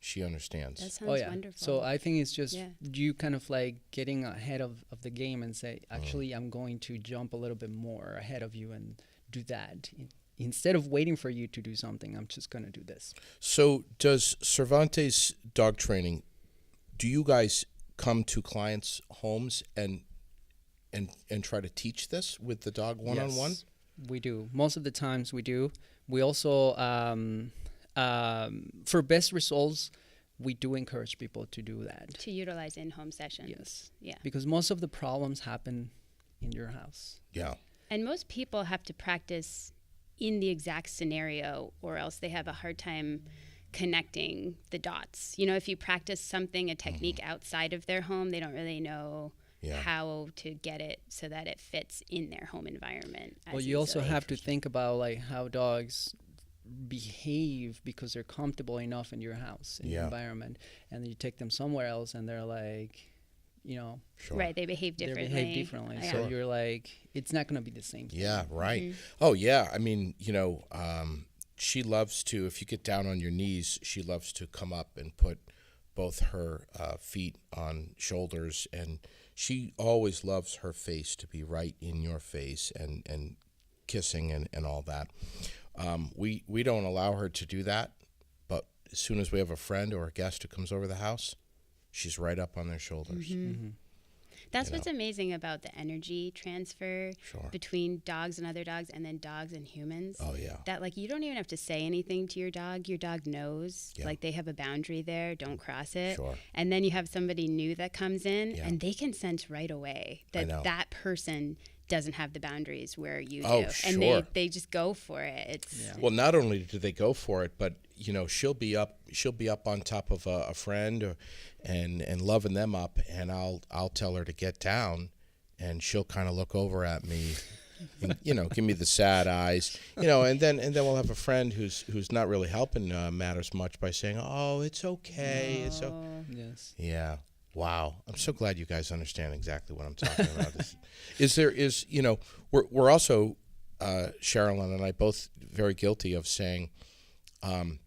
[SPEAKER 1] she understands.
[SPEAKER 3] That sounds wonderful.
[SPEAKER 2] So I think it's just you kind of like getting ahead of the game and say, actually, I'm going to jump a little bit more ahead of you and do that. Instead of waiting for you to do something, I'm just going to do this.
[SPEAKER 1] So does Cervantes Dog Training, do you guys come to clients' homes and try to teach this with the dog one-on-one?
[SPEAKER 2] Yes, we do. Most of the times we do. We also, for best results, we do encourage people to do that.
[SPEAKER 3] To utilize in-home sessions.
[SPEAKER 2] Yes.
[SPEAKER 3] Yeah.
[SPEAKER 2] Because most of the problems happen in your house.
[SPEAKER 1] Yeah.
[SPEAKER 3] And most people have to practice in the exact scenario, or else they have a hard time connecting the dots. You know, if you practice something, a technique outside of their home, they don't really know how to get it so that it fits in their home environment.
[SPEAKER 2] Well, you also have to think about like how dogs behave because they're comfortable enough in your house, in your environment, and then you take them somewhere else and they're like, you know,
[SPEAKER 3] right, they behave differently.
[SPEAKER 2] Yeah. So you're like, it's not going to be the same thing.
[SPEAKER 1] Yeah, right. Oh, yeah. I mean, you know, she loves to, if you get down on your knees, she loves to come up and put both her feet on shoulders, and she always loves her face to be right in your face and kissing and all that. We don't allow her to do that, but as soon as we have a friend or a guest who comes over the house, she's right up on their shoulders.
[SPEAKER 3] That's what's amazing about the energy transfer between dogs and other dogs, and then dogs and humans.
[SPEAKER 1] Oh, yeah.
[SPEAKER 3] That, like, you don't even have to say anything to your dog. Your dog knows, like, they have a boundary there. Don't cross it. And then you have somebody new that comes in, and they can sense right away that that person doesn't have the boundaries where you do. And they just go for it. It's
[SPEAKER 1] Well, not only do they go for it, but you know, she'll be up on top of a friend and loving them up, and I'll tell her to get down, and she'll kind of look over at me and, you know, give me the sad eyes, you know, and then we'll have a friend who's not really helping matters much by saying, "Oh, it's okay." It's okay.
[SPEAKER 2] Yes.
[SPEAKER 1] Yeah. Wow, I'm so glad you guys understand exactly what I'm talking about. You know, we're also, Sherilyn and I both very guilty of saying,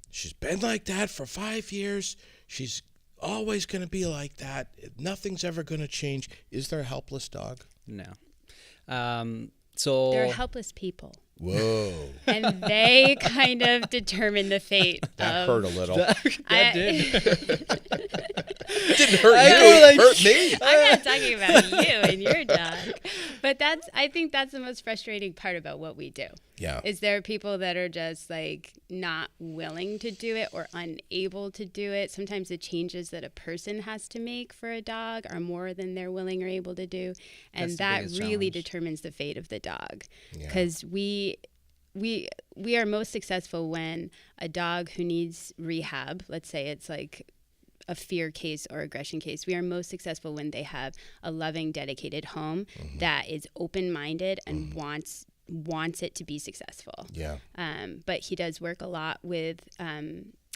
[SPEAKER 1] she's been like that for 5 years. She's always going to be like that. Nothing's ever going to change. Is there a helpless dog?
[SPEAKER 2] No. So
[SPEAKER 3] they're helpless people.
[SPEAKER 1] Whoa.
[SPEAKER 3] And they kind of determine the fate.
[SPEAKER 1] That hurt a little.
[SPEAKER 2] That did.
[SPEAKER 1] It didn't hurt you. It hurt me.
[SPEAKER 3] I'm not talking about you and your dog. But I think that's the most frustrating part about what we do.
[SPEAKER 1] Yeah.
[SPEAKER 3] Is there are people that are just like not willing to do it or unable to do it. Sometimes the changes that a person has to make for a dog are more than they're willing or able to do. And that really determines the fate of the dog. Because we are most successful when a dog who needs rehab, let's say it's like a fear case or aggression case, we are most successful when they have a loving, dedicated home that is open-minded and wants it to be successful.
[SPEAKER 1] Yeah.
[SPEAKER 3] But he does work a lot with,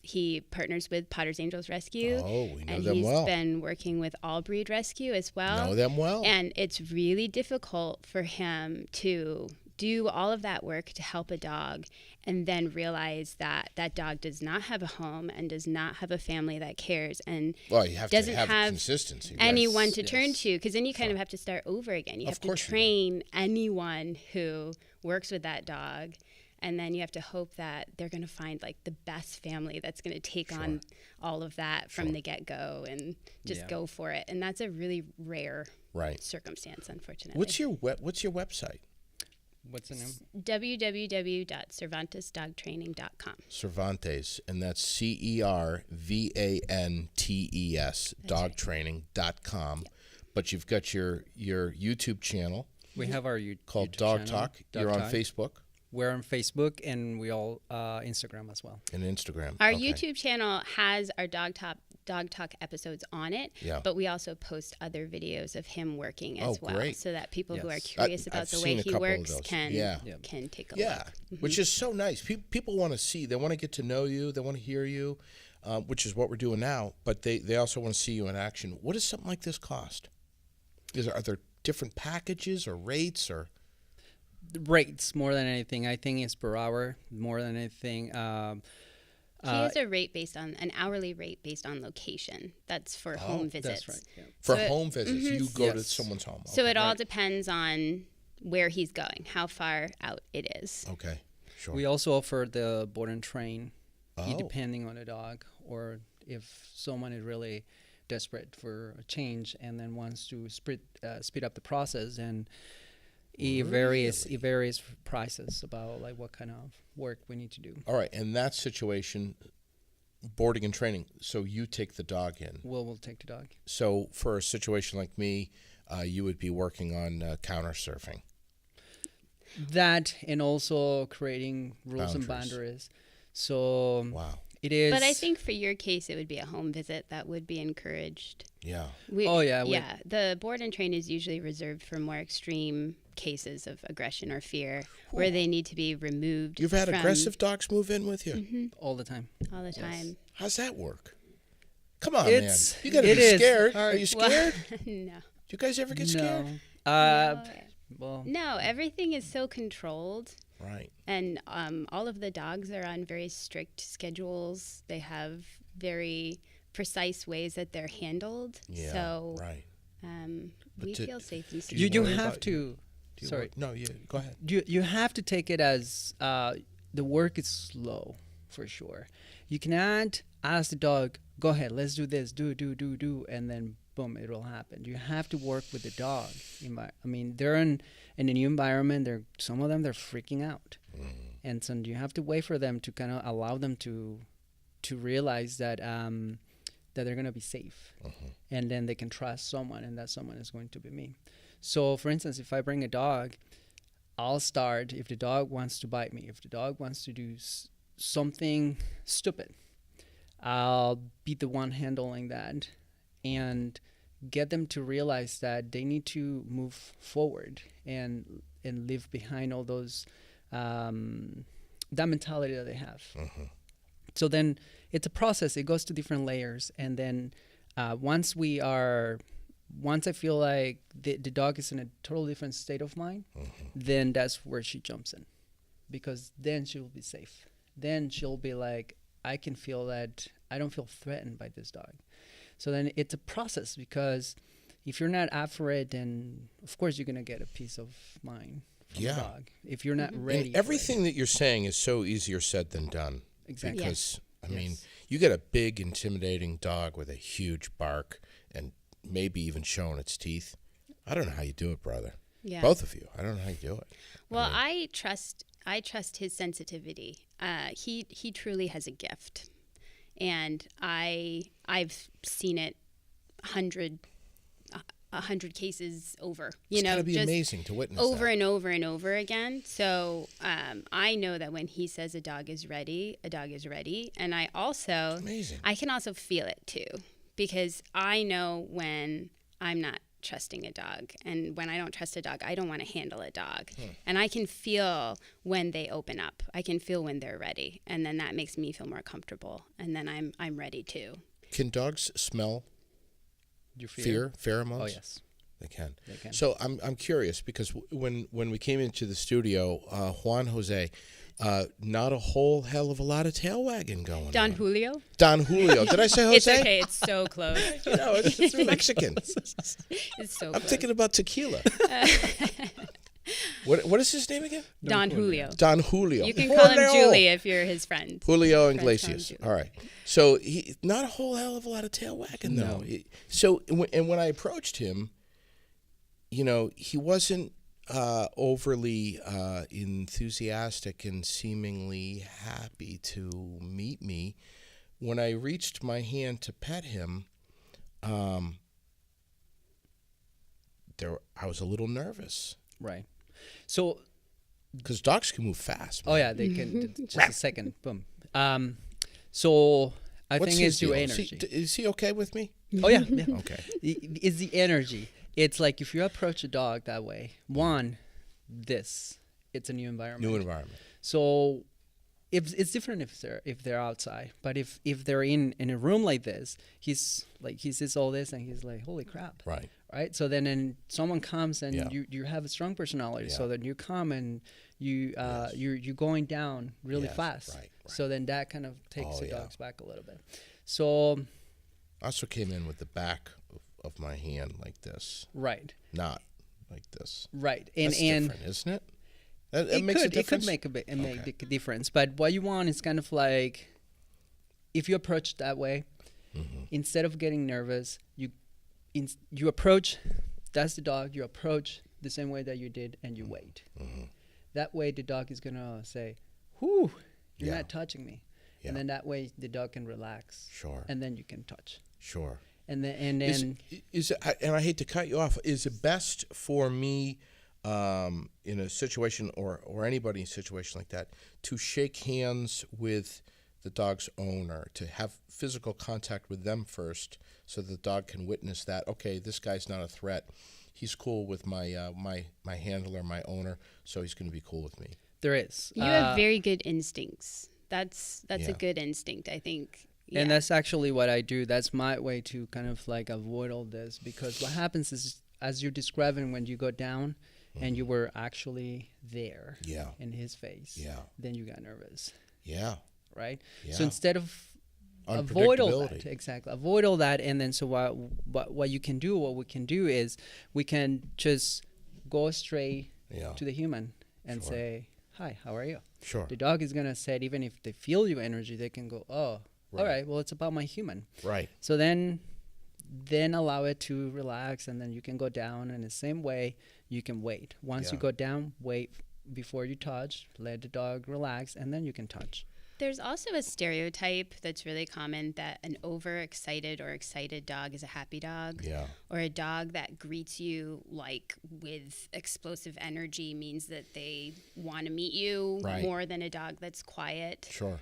[SPEAKER 3] he partners with Potter's Angels Rescue.
[SPEAKER 1] Oh, we know
[SPEAKER 3] and
[SPEAKER 1] them well.
[SPEAKER 3] And he's been working with All Breed Rescue as well.
[SPEAKER 1] Know them well.
[SPEAKER 3] And it's really difficult for him to do all of that work to help a dog and then realize that that dog does not have a home and does not have a family that cares and
[SPEAKER 1] you have
[SPEAKER 3] doesn't
[SPEAKER 1] to have
[SPEAKER 3] have
[SPEAKER 1] consistency,
[SPEAKER 3] anyone to turn to, because then you kind of have to start over again. You
[SPEAKER 1] Of
[SPEAKER 3] have to
[SPEAKER 1] course you do.
[SPEAKER 3] train anyone who works with that dog And then you have to hope that they're going to find like the best family that's going to take on all of that from the get-go and just go for it. And that's a really rare circumstance, unfortunately.
[SPEAKER 1] What's your website?
[SPEAKER 2] What's the name?
[SPEAKER 3] www.cervantesdogtraining.com.
[SPEAKER 1] Cervantes, and that's Cervantes, dogtraining.com. Yep. But you've got your YouTube channel.
[SPEAKER 2] We have our
[SPEAKER 1] called
[SPEAKER 2] YouTube
[SPEAKER 1] Dog
[SPEAKER 2] channel,
[SPEAKER 1] Talk. You're on Facebook.
[SPEAKER 2] We're on Facebook, and we all Instagram as well.
[SPEAKER 1] And Instagram.
[SPEAKER 3] Our YouTube channel has our Dog Talk episodes on it, but we also post other videos of him working as well, so that people who are curious about the way he works can take a look. Mm-hmm.
[SPEAKER 1] Which is so nice. People want to see. They want to get to know you. They want to hear you, which is what we're doing now. But they also want to see you in action. What does something like this cost? Are there different packages or rates or?
[SPEAKER 2] Rates more than anything. I think it's per hour more than anything.
[SPEAKER 3] He has a rate based on an hourly rate based on location. That's for home visits.
[SPEAKER 2] That's right. Yeah.
[SPEAKER 1] For home visits, you go to someone's home.
[SPEAKER 3] So it all depends on where he's going, how far out it is.
[SPEAKER 1] Okay, sure.
[SPEAKER 2] We also offer the board and train, depending on the dog, or if someone is really desperate for a change and then wants to speed up the process, and it varies prices about like what kind of work we need to do.
[SPEAKER 1] All right, in that situation, boarding and training, so you take the dog in.
[SPEAKER 2] We'll take the dog.
[SPEAKER 1] So for a situation like me, you would be working on counter surfing.
[SPEAKER 2] That, and also creating rules and boundaries. So it is.
[SPEAKER 3] But I think for your case, it would be a home visit that would be encouraged.
[SPEAKER 1] Yeah.
[SPEAKER 3] The board and train is usually reserved for more extreme cases of aggression or fear, where they need to be removed.
[SPEAKER 1] You've had aggressive dogs move in with you?
[SPEAKER 3] Mm-hmm.
[SPEAKER 2] All the time.
[SPEAKER 3] All the time.
[SPEAKER 1] How's that work? Come on, man. You got to be scared. Are you scared?
[SPEAKER 3] No.
[SPEAKER 1] Do you guys ever get scared?
[SPEAKER 3] No, everything is so controlled.
[SPEAKER 1] Right.
[SPEAKER 3] And all of the dogs are on very strict schedules. They have very precise ways that they're handled.
[SPEAKER 1] Yeah,
[SPEAKER 3] so we feel safe and secure.
[SPEAKER 2] You have to. Sorry.
[SPEAKER 1] No, go ahead.
[SPEAKER 2] You have to take it as the work is slow, for sure. You cannot ask the dog, go ahead, let's do this, do, and then boom, it will happen. You have to work with the dog. I mean, they're in a new environment. Some of them, they're freaking out. And so you have to wait for them to kind of allow them to realize that that they're going to be safe. And then they can trust someone, and that someone is going to be me. So, for instance, if I bring a dog, I'll start, if the dog wants to bite me, if the dog wants to do something stupid, I'll be the one handling that and get them to realize that they need to move forward and leave behind all those, that mentality that they have. So then it's a process. It goes to different layers. And then once I feel like the dog is in a totally different state of mind, then that's where she jumps in, because then she will be safe. Then she'll be like, I can feel that I don't feel threatened by this dog. So then it's a process, because if you're not up for it, then of course you're going to get a peace of mind from the dog. If you're not ready.
[SPEAKER 1] And everything that you're saying is so easier said than done.
[SPEAKER 2] Exactly.
[SPEAKER 1] Because, I mean, you get a big, intimidating dog with a huge bark and maybe even showing its teeth. I don't know how you do it, brother.
[SPEAKER 3] Yeah.
[SPEAKER 1] Both of you. I don't know how you do it.
[SPEAKER 3] Well, I trust his sensitivity. He truly has a gift. And I've seen it 100 cases over.
[SPEAKER 1] It's got to be amazing to witness
[SPEAKER 3] over
[SPEAKER 1] that.
[SPEAKER 3] and over and over again. So I know that when he says a dog is ready, and I can also feel it too, because I know when I'm not trusting a dog, and when I don't trust a dog, I don't want to handle a dog. And I can feel when they open up. I can feel when they're ready, and then that makes me feel more comfortable, and then I'm ready too.
[SPEAKER 1] Can dogs smell fear, pheromones?
[SPEAKER 2] Oh yes,
[SPEAKER 1] they can.
[SPEAKER 2] They can.
[SPEAKER 1] So I'm curious, because when we came into the studio, Juan Jose, not a whole hell of a lot of tail wagging going on.
[SPEAKER 3] Don Julio.
[SPEAKER 1] Did I say Jose?
[SPEAKER 3] It's okay. It's so close.
[SPEAKER 1] It's Mexican.
[SPEAKER 3] It's so
[SPEAKER 1] I'm thinking about tequila. What is his name again?
[SPEAKER 3] Don Julio.
[SPEAKER 1] Don Julio.
[SPEAKER 3] You can call him
[SPEAKER 1] Julio.
[SPEAKER 3] Julie if you're his friend.
[SPEAKER 1] Julio
[SPEAKER 3] Friends call him
[SPEAKER 1] Iglesias.
[SPEAKER 3] Julie.
[SPEAKER 1] All right. So he not a whole hell of a lot of tail wagging though.
[SPEAKER 2] No.
[SPEAKER 1] And when I approached him, he wasn't overly enthusiastic and seemingly happy to meet me. When I reached my hand to pet him, I was a little nervous.
[SPEAKER 2] Right. So,
[SPEAKER 1] because dogs can move fast. Man.
[SPEAKER 2] oh yeah, they can. Just a second. Boom. So I
[SPEAKER 1] What's
[SPEAKER 2] think
[SPEAKER 1] his
[SPEAKER 2] it's your
[SPEAKER 1] deal?
[SPEAKER 2] energy.
[SPEAKER 1] Is he okay with me?
[SPEAKER 2] Oh yeah. Yeah.
[SPEAKER 1] Okay.
[SPEAKER 2] It's the energy. It's like if you approach a dog that way, it's a new environment.
[SPEAKER 1] New environment.
[SPEAKER 2] So it's different if they're outside, but if they're in a room like this, he sees all this and he's like, holy crap.
[SPEAKER 1] Right.
[SPEAKER 2] Right. So then someone comes and
[SPEAKER 1] Yeah.
[SPEAKER 2] you have a strong personality.
[SPEAKER 1] Yeah.
[SPEAKER 2] So then you come and you're going down really
[SPEAKER 1] Yes,
[SPEAKER 2] fast.
[SPEAKER 1] right.
[SPEAKER 2] So then that kind of takes
[SPEAKER 1] Oh,
[SPEAKER 2] the
[SPEAKER 1] yeah.
[SPEAKER 2] dogs back a little bit. So
[SPEAKER 1] I also came in with the back of my hand like this,
[SPEAKER 2] right.
[SPEAKER 1] not like this.
[SPEAKER 2] Right.
[SPEAKER 1] That's different, isn't it? That makes a difference.
[SPEAKER 2] It could make a difference. But what you want is kind of like, if you approach that way, instead of getting nervous, you approach, that's the dog, you approach the same way that you did and you wait. That way the dog is going to say, whew, you're
[SPEAKER 1] Yeah.
[SPEAKER 2] not touching me.
[SPEAKER 1] Yeah.
[SPEAKER 2] And then that way the dog can relax.
[SPEAKER 1] Sure.
[SPEAKER 2] And then you can touch.
[SPEAKER 1] Sure.
[SPEAKER 2] And then
[SPEAKER 1] Is it, and I hate to cut you off, is it best for me in a situation or anybody in a situation like that to shake hands with the dog's owner, to have physical contact with them first so the dog can witness that, okay, this guy's not a threat. He's cool with my my handler, my owner, so he's going to be cool with me.
[SPEAKER 2] there is.
[SPEAKER 3] You have very good instincts. That's
[SPEAKER 1] Yeah.
[SPEAKER 3] a good instinct, I think.
[SPEAKER 2] And
[SPEAKER 3] Yeah.
[SPEAKER 2] that's actually what I do. That's my way to kind of like avoid all this, because what happens is, as you're describing, when you go down and you were actually there
[SPEAKER 1] Yeah.
[SPEAKER 2] in his face,
[SPEAKER 1] Yeah.
[SPEAKER 2] then you got nervous,
[SPEAKER 1] Yeah.
[SPEAKER 2] right?
[SPEAKER 1] Yeah.
[SPEAKER 2] So instead of avoid all that,
[SPEAKER 1] Unpredictability.
[SPEAKER 2] exactly, avoid all that, and then so what we can do is we can just go straight
[SPEAKER 1] Yeah.
[SPEAKER 2] to the human and
[SPEAKER 1] Sure.
[SPEAKER 2] say, hi, how are you?
[SPEAKER 1] Sure.
[SPEAKER 2] The dog is going to say, even if they feel your energy, they can go, oh, all right, well, it's about my human.
[SPEAKER 1] Right.
[SPEAKER 2] So then allow it to relax, and then you can go down. In the same way, you can wait. Once you
[SPEAKER 1] Yeah.
[SPEAKER 2] go down, wait before you touch, let the dog relax, and then you can touch.
[SPEAKER 3] There's also a stereotype that's really common that an overexcited or excited dog is a happy dog.
[SPEAKER 1] Yeah.
[SPEAKER 3] Or a dog that greets you like with explosive energy means that they want to meet you
[SPEAKER 1] Right.
[SPEAKER 3] more than a dog that's quiet.
[SPEAKER 1] Sure.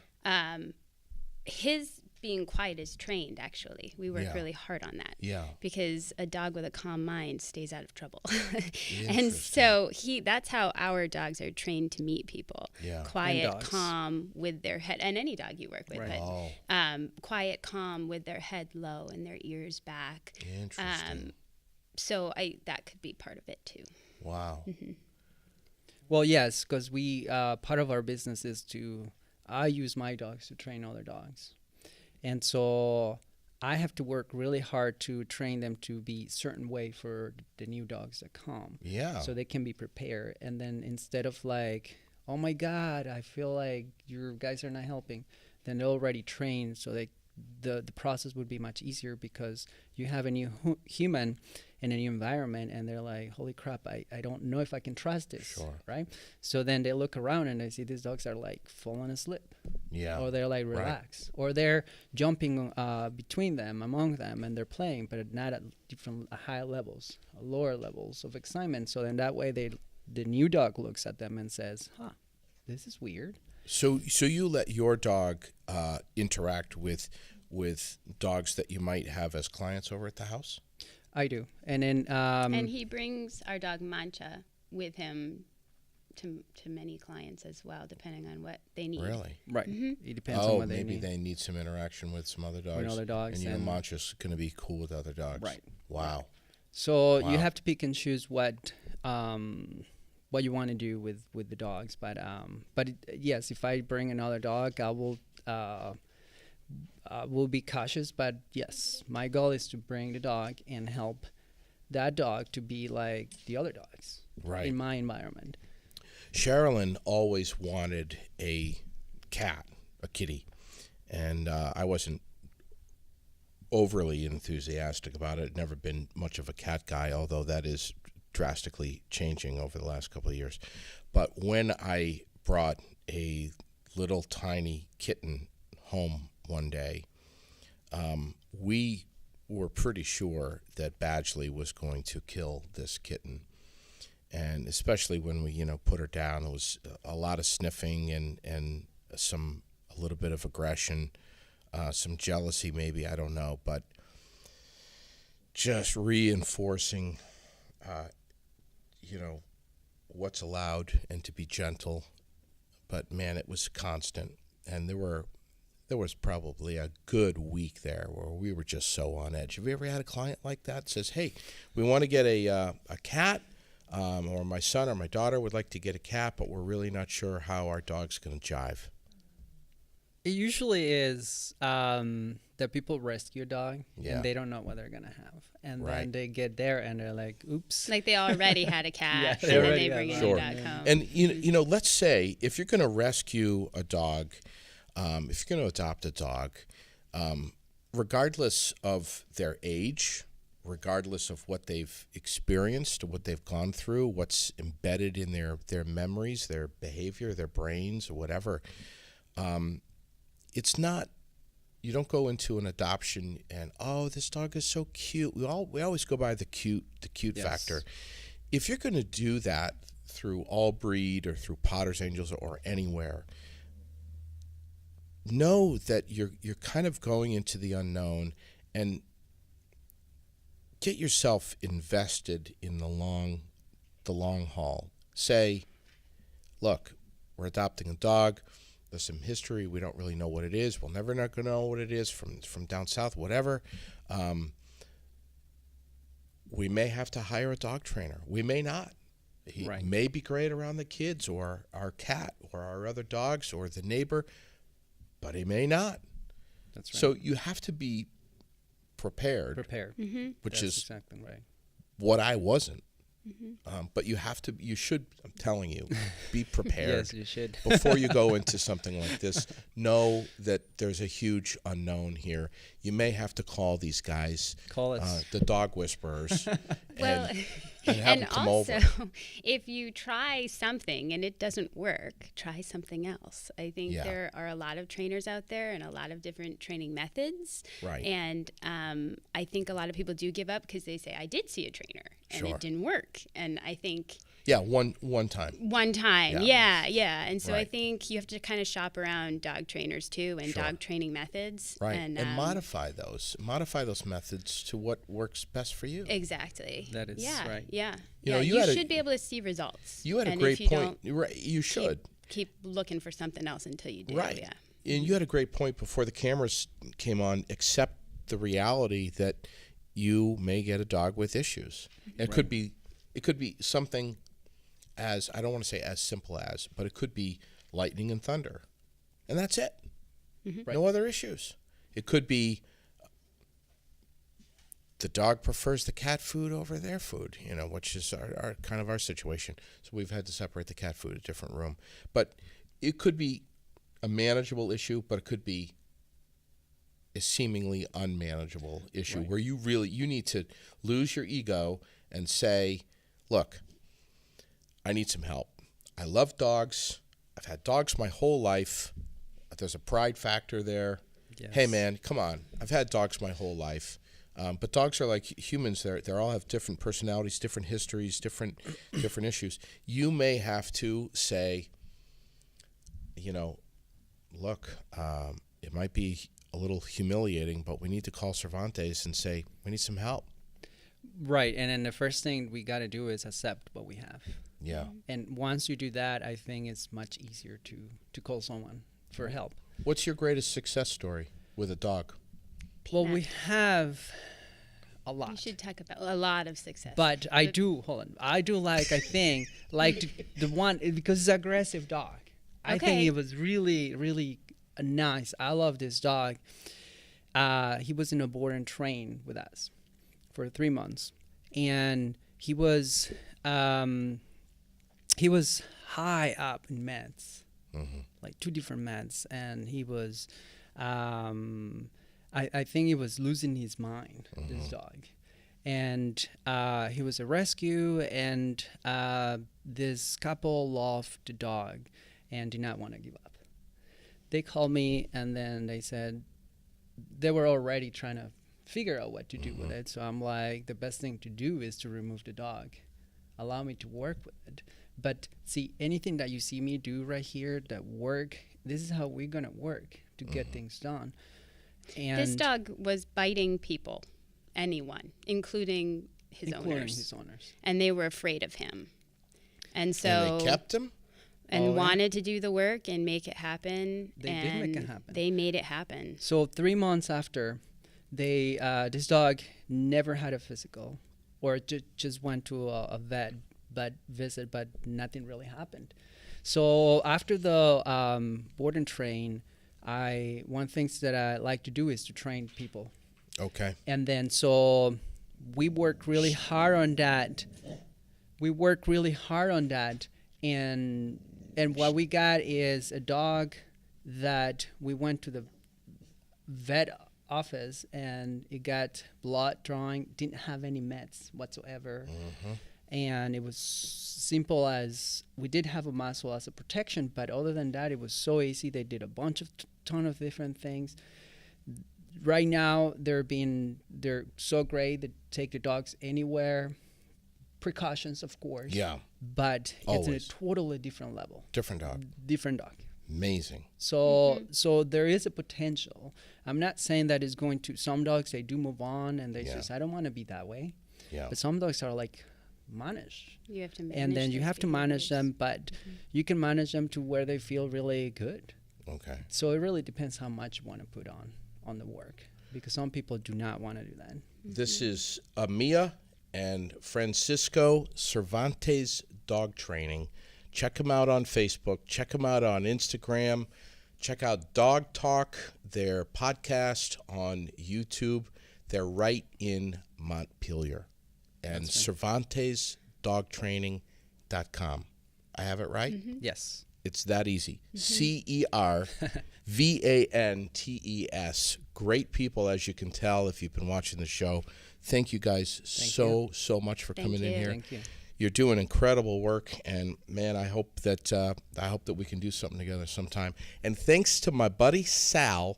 [SPEAKER 3] His being quiet is trained, actually. We work
[SPEAKER 1] Yeah.
[SPEAKER 3] really hard on that.
[SPEAKER 1] Yeah.
[SPEAKER 3] Because a dog with a calm mind stays out of trouble.
[SPEAKER 1] Interesting.
[SPEAKER 3] And so that's how our dogs are trained to meet people.
[SPEAKER 1] Yeah.
[SPEAKER 3] Quiet,
[SPEAKER 2] And dogs.
[SPEAKER 3] calm with their head, and any dog you work with,
[SPEAKER 2] Right.
[SPEAKER 3] but quiet, calm with their head low and their ears back.
[SPEAKER 1] Interesting.
[SPEAKER 3] So that could be part of it too.
[SPEAKER 1] Wow.
[SPEAKER 2] Well, yes, because we part of our business is I use my dogs to train other dogs. And so I have to work really hard to train them to be a certain way for the new dogs that come.
[SPEAKER 1] Yeah.
[SPEAKER 2] So they can be prepared. And then instead of like, oh my God, I feel like your guys are not helping, then they're already trained. So the process would be much easier, because you have a new human in a new environment, and they're like, holy crap, I don't know if I can trust this.
[SPEAKER 1] Sure.
[SPEAKER 2] Right? So then they look around and they see these dogs are like falling asleep.
[SPEAKER 1] Yeah.
[SPEAKER 2] Or they're like relaxed, or they're jumping between them, among them, and they're playing, but not at different high levels, lower levels of excitement. So then that way the new dog looks at them and says, huh, this is weird.
[SPEAKER 1] So you let your dog interact with dogs that you might have as clients over at the house?
[SPEAKER 2] I do. And then
[SPEAKER 3] And he brings our dog Mancha with him to many clients as well, depending on what they need.
[SPEAKER 1] Really?
[SPEAKER 2] right, it depends on
[SPEAKER 1] Oh,
[SPEAKER 2] what they
[SPEAKER 1] maybe
[SPEAKER 2] need.
[SPEAKER 1] they need some interaction with some other dogs.
[SPEAKER 2] other dogs,
[SPEAKER 1] And
[SPEAKER 2] and-
[SPEAKER 1] Mancha's going to be cool with other dogs.
[SPEAKER 2] Right.
[SPEAKER 1] Wow.
[SPEAKER 2] So
[SPEAKER 1] Wow.
[SPEAKER 2] you have to pick and choose what you want to do with the dogs. But yes, if I bring another dog, I will be cautious. But yes, my goal is to bring the dog and help that dog to be like the other dogs.
[SPEAKER 1] Right.
[SPEAKER 2] in my environment.
[SPEAKER 1] Sherilyn always wanted a cat, a kitty, and I wasn't overly enthusiastic about it. Never been much of a cat guy, although that is drastically changing over the last couple of years. But when I brought a little tiny kitten home one day, we were pretty sure that Badgley was going to kill this kitten. And especially when we, put her down, it was a lot of sniffing and a little bit of aggression, some jealousy maybe, I don't know, but just reinforcing, what's allowed and to be gentle. But man, it was constant, and there was probably a good week there where we were just so on edge. Have you ever had a client like that? Says, "Hey, we want to get a cat." Or my son or my daughter would like to get a cat, but we're really not sure how our dog's going to jive.
[SPEAKER 2] It usually is that people rescue a dog
[SPEAKER 1] Yeah.
[SPEAKER 2] and they don't know what they're going to have. And
[SPEAKER 1] Right.
[SPEAKER 2] then they get there and they're like, oops.
[SPEAKER 3] Like they already had a cat,
[SPEAKER 2] Yeah,
[SPEAKER 3] and then
[SPEAKER 2] already
[SPEAKER 3] they bring
[SPEAKER 2] had
[SPEAKER 3] it
[SPEAKER 1] one.
[SPEAKER 3] back home.
[SPEAKER 1] And let's say if you're going to rescue a dog, if you're going to adopt a dog, regardless of their age, regardless of what they've experienced, what they've gone through, what's embedded in their memories, their behavior, their brains, or whatever, it's not. You don't go into an adoption and, oh, this dog is so cute. We always go by the cute
[SPEAKER 2] Yes.
[SPEAKER 1] factor. If you're going to do that through All Breed or through Potter's Angels or anywhere, know that you're kind of going into the unknown, and get yourself invested in the long haul. Say, look, we're adopting a dog. There's some history. We don't really know what it is. We're never not going to know what it is from down south, whatever. We may have to hire a dog trainer. We may not. He
[SPEAKER 2] Right.
[SPEAKER 1] may be great around the kids or our cat or our other dogs or the neighbor, but he may not.
[SPEAKER 2] That's right.
[SPEAKER 1] So you have to be prepared,
[SPEAKER 2] prepare.
[SPEAKER 1] which
[SPEAKER 2] That's
[SPEAKER 1] is
[SPEAKER 2] exactly right.
[SPEAKER 1] what I wasn't. But you should, I'm telling you, be prepared.
[SPEAKER 2] Yes, you should.
[SPEAKER 1] Before you go into something like this. Know that there's a huge unknown here. You may have to call these guys,
[SPEAKER 2] Call us.
[SPEAKER 1] the dog whisperers,
[SPEAKER 3] Well,
[SPEAKER 1] and have
[SPEAKER 3] and
[SPEAKER 1] them come
[SPEAKER 3] also,
[SPEAKER 1] over.
[SPEAKER 3] if you try something and it doesn't work, try something else. I think
[SPEAKER 1] Yeah.
[SPEAKER 3] there are a lot of trainers out there and a lot of different training methods.
[SPEAKER 1] Right.
[SPEAKER 3] And I think a lot of people do give up because they say, I did see a trainer and
[SPEAKER 1] Sure.
[SPEAKER 3] it didn't work. And I think
[SPEAKER 1] Yeah, one time.
[SPEAKER 3] one time, yeah. And so I
[SPEAKER 1] Right.
[SPEAKER 3] think you have to kind of shop around dog trainers too and
[SPEAKER 1] Sure.
[SPEAKER 3] dog training methods.
[SPEAKER 1] Right.
[SPEAKER 3] And,
[SPEAKER 1] modify those methods to what works best for you.
[SPEAKER 3] Exactly.
[SPEAKER 2] That is right.
[SPEAKER 3] Yeah.
[SPEAKER 1] You know, you
[SPEAKER 3] you
[SPEAKER 1] had a-
[SPEAKER 3] should be able to see results.
[SPEAKER 1] You had a
[SPEAKER 3] And
[SPEAKER 1] great
[SPEAKER 3] if you
[SPEAKER 1] point.
[SPEAKER 3] don't,
[SPEAKER 1] You're right. You should.
[SPEAKER 3] keep looking for something else until you do.
[SPEAKER 1] Right.
[SPEAKER 3] Yeah.
[SPEAKER 1] And you had a great point before the cameras came on. Accept the reality that you may get a dog with issues. It could be something as, I don't want to say as simple as, but it could be lightning and thunder, and that's it.
[SPEAKER 2] Right.
[SPEAKER 1] No other issues. It could be the dog prefers the cat food over their food, which is our kind of our situation. So we've had to separate the cat food, a different room. But it could be a manageable issue, but it could be a seemingly unmanageable issue
[SPEAKER 2] Right.
[SPEAKER 1] where you need to lose your ego and say, look, I need some help. I love dogs. I've had dogs my whole life. There's a pride factor there.
[SPEAKER 2] Yes.
[SPEAKER 1] Hey, man, come on. I've had dogs my whole life. But dogs are like humans. They all have different personalities, different histories, different issues. You may have to say, look, it might be a little humiliating, but we need to call Cervantes and say, we need some help.
[SPEAKER 2] Right. And then the first thing we got to do is accept what we have.
[SPEAKER 1] Yeah.
[SPEAKER 2] And once you do that, I think it's much easier to call someone for help.
[SPEAKER 1] What's your greatest success story with a dog?
[SPEAKER 2] Well, we have a lot.
[SPEAKER 3] You should talk about a lot of success.
[SPEAKER 2] But I do like, I think, the one, because it's an aggressive dog. I think
[SPEAKER 3] Okay.
[SPEAKER 2] it was really, really nice. I love this dog. He was in a board and train with us for 3 months. And he was he was high up in meds, like 2 different meds, and he was, I think he was losing his mind, this dog. And he was a rescue, and this couple loved the dog and did not want to give up. They called me, and then they said they were already trying to figure out what to do with it. So I'm like, the best thing to do is to remove the dog. Allow me to work with it. But see, anything that you see me do right here, that work, this is how we're going to work to get things done. And
[SPEAKER 3] this dog was biting people, anyone, including his owners. And they were afraid of him. And so
[SPEAKER 1] And they kept him?
[SPEAKER 3] And wanted to do the work and make it happen.
[SPEAKER 2] They did make it happen.
[SPEAKER 3] They made it happen.
[SPEAKER 2] So 3 months after, they this dog never had a physical, or just went to a vet visit, but nothing really happened. So after the board and train, one things that I like to do is to train people.
[SPEAKER 1] Okay.
[SPEAKER 2] And then so we worked really hard on that. And what we got is a dog that we went to the vet office, and it got blood drawing, didn't have any meds whatsoever. And it was simple as we did have a muzzle as a protection, but other than that, it was so easy. They did a ton of different things. Right now, they're so great. They take the dogs anywhere. Precautions, of course.
[SPEAKER 1] Yeah.
[SPEAKER 2] But
[SPEAKER 1] Always.
[SPEAKER 2] It's a totally different level.
[SPEAKER 1] Different dog.
[SPEAKER 2] Different dog.
[SPEAKER 1] Amazing.
[SPEAKER 2] So there is a potential. I'm not saying that it's going to, some dogs, they do move on and they just, I don't want to be that way.
[SPEAKER 1] Yeah.
[SPEAKER 2] But some dogs are like managed.
[SPEAKER 3] You have to manage
[SPEAKER 2] and then you
[SPEAKER 3] their
[SPEAKER 2] have to manage
[SPEAKER 3] behaviors.
[SPEAKER 2] them, but you can manage them to where they feel really good.
[SPEAKER 1] Okay.
[SPEAKER 2] So it really depends how much you want to put on the work, because some people do not want to do that.
[SPEAKER 1] This is Amia and Francisco Cervantes Dog Training. Check them out on Facebook. Check them out on Instagram. Check out Dog Talk, their podcast on YouTube. They're right in Montpelier. And CervantesDogTraining.com. I have it right?
[SPEAKER 2] Yes.
[SPEAKER 1] It's that easy. CerVantes. Great people, as you can tell if you've been watching the show. Thank you guys so much for coming in here.
[SPEAKER 2] Thank you.
[SPEAKER 1] You're doing incredible work, and man, I hope that we can do something together sometime. And thanks to my buddy Sal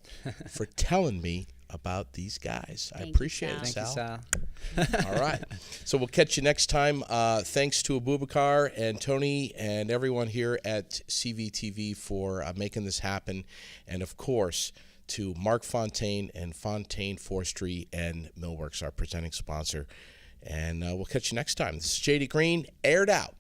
[SPEAKER 1] for telling me about these guys. I appreciate it,
[SPEAKER 2] Thank you, Sal.
[SPEAKER 1] All right. So we'll catch you next time. Thanks to Abubakar and Tony and everyone here at CVTV for making this happen. And, of course, to Mark Fontaine and Fontaine Forestry and Millworks, our presenting sponsor. And we'll catch you next time. This is J.D. Green, aired out.